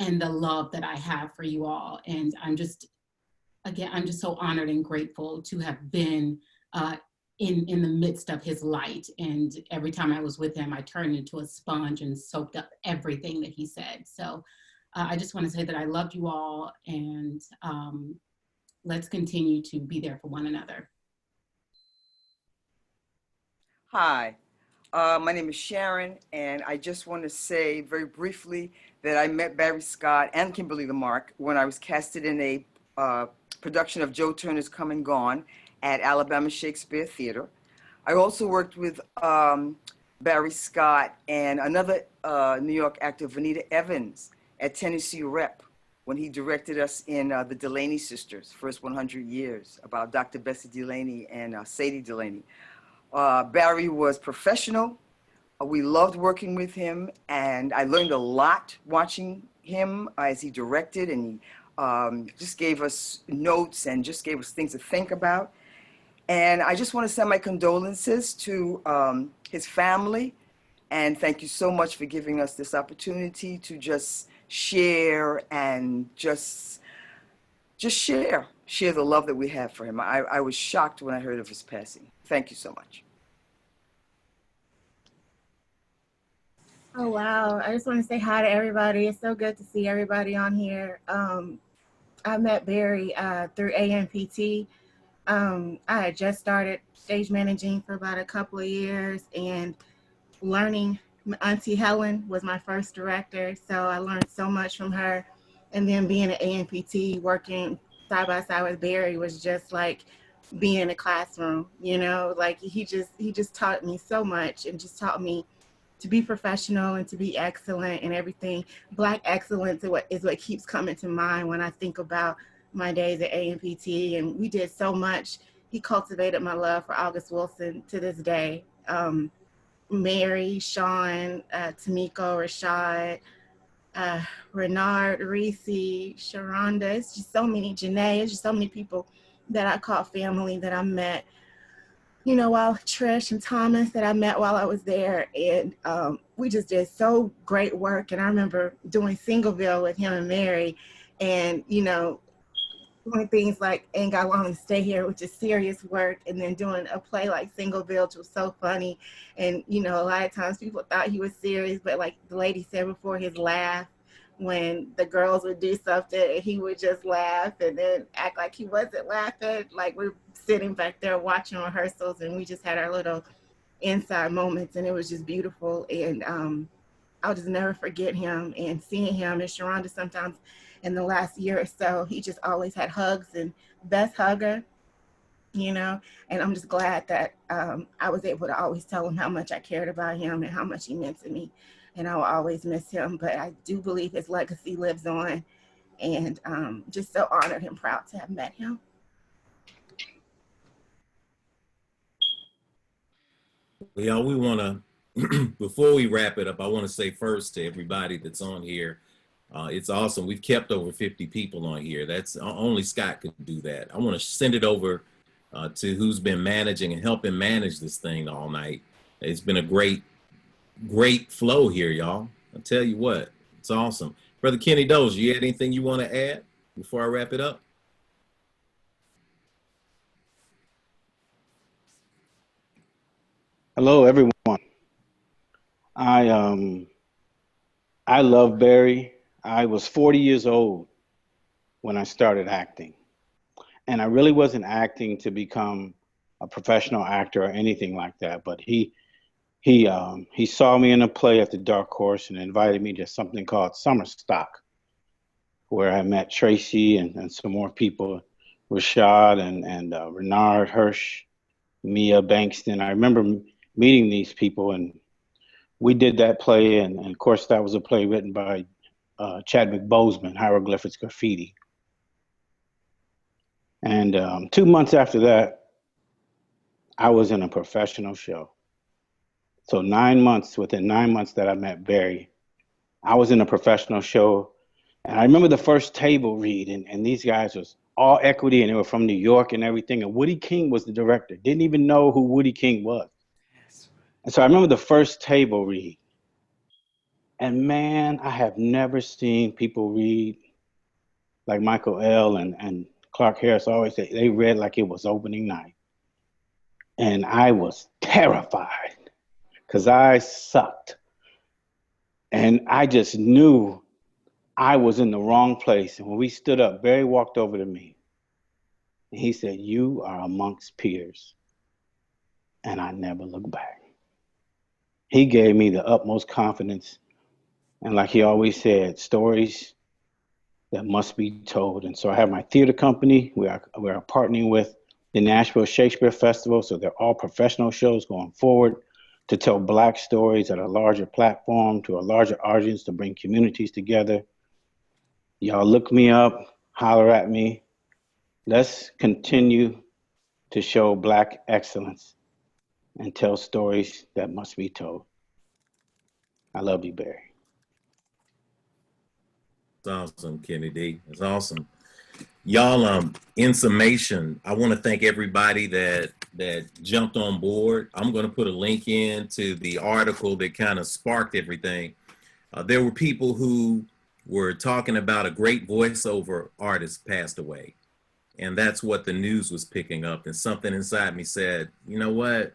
and the love that I have for you all. And I'm just so honored and grateful to have been in the midst of his light. And every time I was with him, I turned into a sponge and soaked up everything that he said. So I just want to say that I loved you all, and let's continue to be there for one another. Hi, my name is Sharon, and I just want to say very briefly that I met Barry Scott and Kimberly Lamarck when I was casted in a production of Joe Turner's Come and Gone at Alabama Shakespeare Theater. I also worked with Barry Scott and another New York actor, Vanita Evans, at Tennessee Rep when he directed us in The Delaney Sisters, First 100 Years, about Dr. Bessie Delaney and Sadie Delaney. Barry was professional. We loved working with him, and I learned a lot watching him as he directed, and he just gave us notes and just gave us things to think about. And I just want to send my condolences to his family, and thank you so much for giving us this opportunity to just share and just share the love that we have for him. I was shocked when I heard of his passing. Thank you so much. Oh, wow. I just want to say hi to everybody. It's so good to see everybody on here. I met Barry through AMPT. I had just started stage managing for about a couple of years and learning. Auntie Helen was my first director, so I learned so much from her. And then being at AMPT, working side by side with Barry was just like being in a classroom, you know, like he just taught me so much and just taught me to be professional and to be excellent and everything. Black excellence is what keeps coming to mind when I think about my days at AMPT. And we did so much. He cultivated my love for August Wilson to this day. Mary, Sean, Tamiko, Rashad, Renard, Reese, Sharonda. It's just so many, Janae. It's just so many people that I call family that I met, you know, while Trish and Thomas that I met while I was there. And we just did so great work. And I remember doing Singleville with him and Mary, and, you know, doing things like Ain't Got Long to Stay Here, which is serious work, and then doing a play like Singleville, which was so funny. And, you know, a lot of times people thought he was serious, but like the lady said before, his laugh, when the girls would do something, he would just laugh and then act like he wasn't laughing. Like we're sitting back there watching rehearsals, and we just had our little inside moments, and it was just beautiful. And I'll just never forget him, and seeing him and Sharonda sometimes in the last year or so. He just always had hugs, and best hugger, you know. And I'm just glad that I was able to always tell him how much I cared about him and how much he meant to me. And I will always miss him, but I do believe his legacy lives on, and just so honored and proud to have met him. Well, y'all, we want to, before we wrap it up, I want to say first to everybody that's on here, it's awesome. We've kept over 50 people on here. That's only Scott could do that. I want to send it over to who's been managing and helping manage this thing all night. It's been a great flow here, y'all. I'll tell you what, it's awesome. Brother Kenny Dozier, you had anything you want to add before I wrap it up? Hello, everyone. I love Barry. I was 40 years old when I started acting, and I really wasn't acting to become a professional actor or anything like that. But he saw me in a play at the Dark Horse and invited me to something called Summer Stock, where I met Tracy and some more people, Rashad and Renard Hirsch, Mia Bankston. I remember meeting these people, and we did that play, and of course that was a play written by Chadwick Boseman, Hieroglyphics Graffiti. And 2 months after that, I was in a professional show. So within 9 months that I met Barry, I was in a professional show. And I remember the first table read, and these guys was all equity, and they were from New York and everything. And Woody King was the director. Didn't even know who Woody King was. And so I remember the first table read. And man, I have never seen people read like Michael L. and Clark Harris always say. They read like it was opening night. And I was terrified because I sucked. And I just knew I was in the wrong place. And when we stood up, Barry walked over to me. And he said, "You are amongst peers." And I never looked back. He gave me the utmost confidence. And like he always said, stories that must be told. And so I have my theater company. We are partnering with the Nashville Shakespeare Festival. So they're all professional shows going forward to tell Black stories at a larger platform, to a larger audience, to bring communities together. Y'all look me up, holler at me. Let's continue to show Black excellence and tell stories that must be told. I love you, Barry. That's awesome, Kennedy. It's awesome. Y'all, in summation, I want to thank everybody that jumped on board. I'm going to put a link in to the article that kind of sparked everything. There were people who were talking about a great voiceover artist passed away. And that's what the news was picking up. And something inside me said, you know what?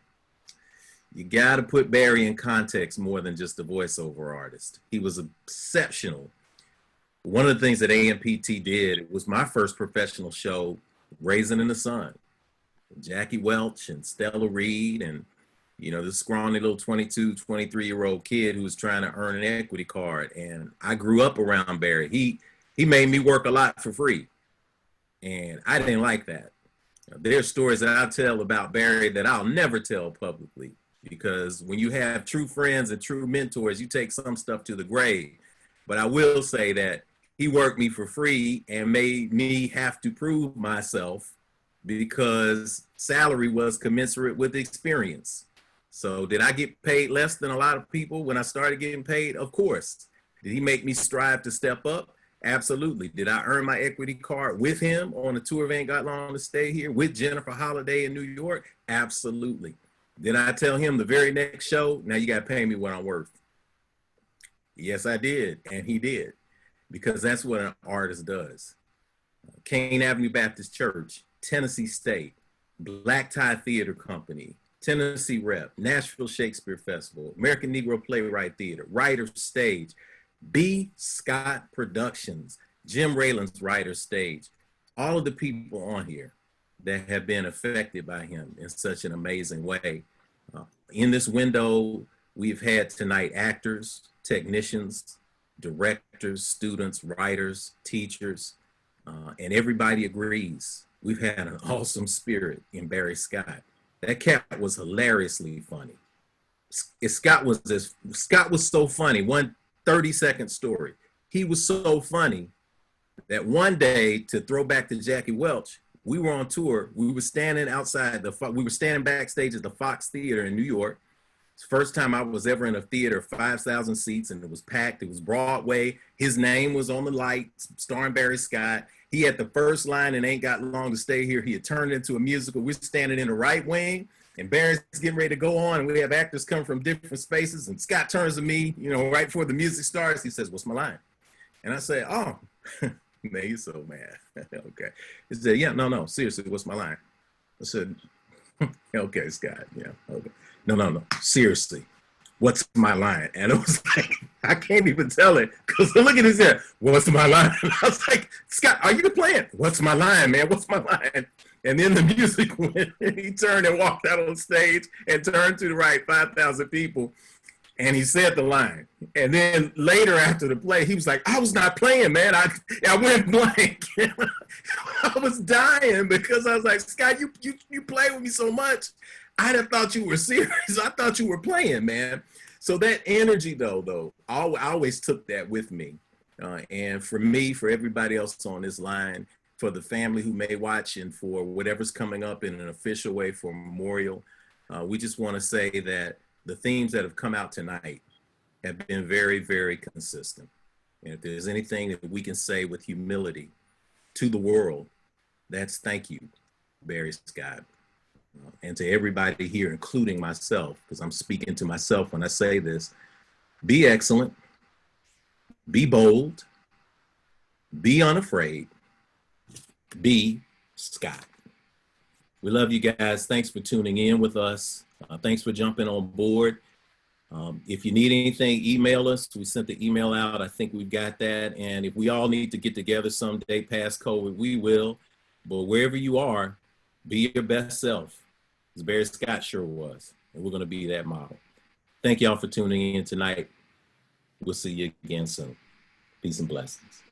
You got to put Barry in context more than just a voiceover artist. He was exceptional. One of the things that AMPT did, it was my first professional show, Raisin in the Sun. Jackie Welch and Stella Reed and, you know, this scrawny little 22, 23-year-old kid who was trying to earn an equity card. And I grew up around Barry. He made me work a lot for free. And I didn't like that. There's stories that I tell about Barry that I'll never tell publicly, because when you have true friends and true mentors, you take some stuff to the grave. But I will say that he worked me for free and made me have to prove myself because salary was commensurate with experience. So did I get paid less than a lot of people when I started getting paid? Of course. Did he make me strive to step up? Absolutely. Did I earn my equity card with him on a tour of Ain't Got Long to Stay Here with Jennifer Holliday in New York? Absolutely. Did I tell him the very next show, now you got to pay me what I'm worth? Yes, I did. And he did, because that's what an artist does. Kane Avenue Baptist Church, Tennessee State, Black Tie Theater Company, Tennessee Rep, Nashville Shakespeare Festival, American Negro Playwright Theater, Writer's Stage, B. Scott Productions, Jim Raylan's Writer's Stage, all of the people on here that have been affected by him in such an amazing way. In this window, we've had tonight actors, technicians, directors, students, writers, teachers, and everybody agrees we've had an awesome spirit in Barry Scott. That cat was hilariously funny. Scott was so funny. One 30-second story. He was so funny that one day, to throw back to Jackie Welch, we were on tour. We were standing backstage at the Fox Theater in New York. It's the first time I was ever in a theater, 5,000 seats, and it was packed. It was Broadway. His name was on the lights, starring Barry Scott. He had the first line and Ain't Got Long to Stay Here. He had turned it into a musical. We're standing in the right wing, and Barry's getting ready to go on, and we have actors come from different spaces, and Scott turns to me, right before the music starts. He says, "What's my line?" And I say, "Oh, man, you're so mad." Okay. He said, "Yeah, no, seriously, what's my line?" I said, "Okay, Scott, yeah, okay. No, seriously, what's my line?" And it was like, I can't even tell it, because look at his head. "What's my line?" And I was like, "Scott, are you playing? What's my line, man? What's my line?" And then the music went, and he turned and walked out on stage and turned to the right, 5,000 people, and he said the line. And then later after the play, he was like, "I was not playing, man. I went blank." I was dying, because I was like, "Scott, you play with me so much. I'd have thought you were serious. I thought you were playing, man." So that energy, though, I always took that with me. And for me, for everybody else on this line, for the family who may watch, and for whatever's coming up in an official way for Memorial, we just want to say that the themes that have come out tonight have been very, very consistent. And if there's anything that we can say with humility to the world, that's thank you, Barry Scott. And to everybody here, including myself, because I'm speaking to myself when I say this, be excellent, be bold, be unafraid, be Scott. We love you guys. Thanks for tuning in with us. Thanks for jumping on board. If you need anything, email us. We sent the email out. I think we've got that. And if we all need to get together someday past COVID, we will. But wherever you are, be your best self, as Barry Scott sure was. And we're going to be that model. Thank y'all for tuning in tonight. We'll see you again soon. Peace and blessings.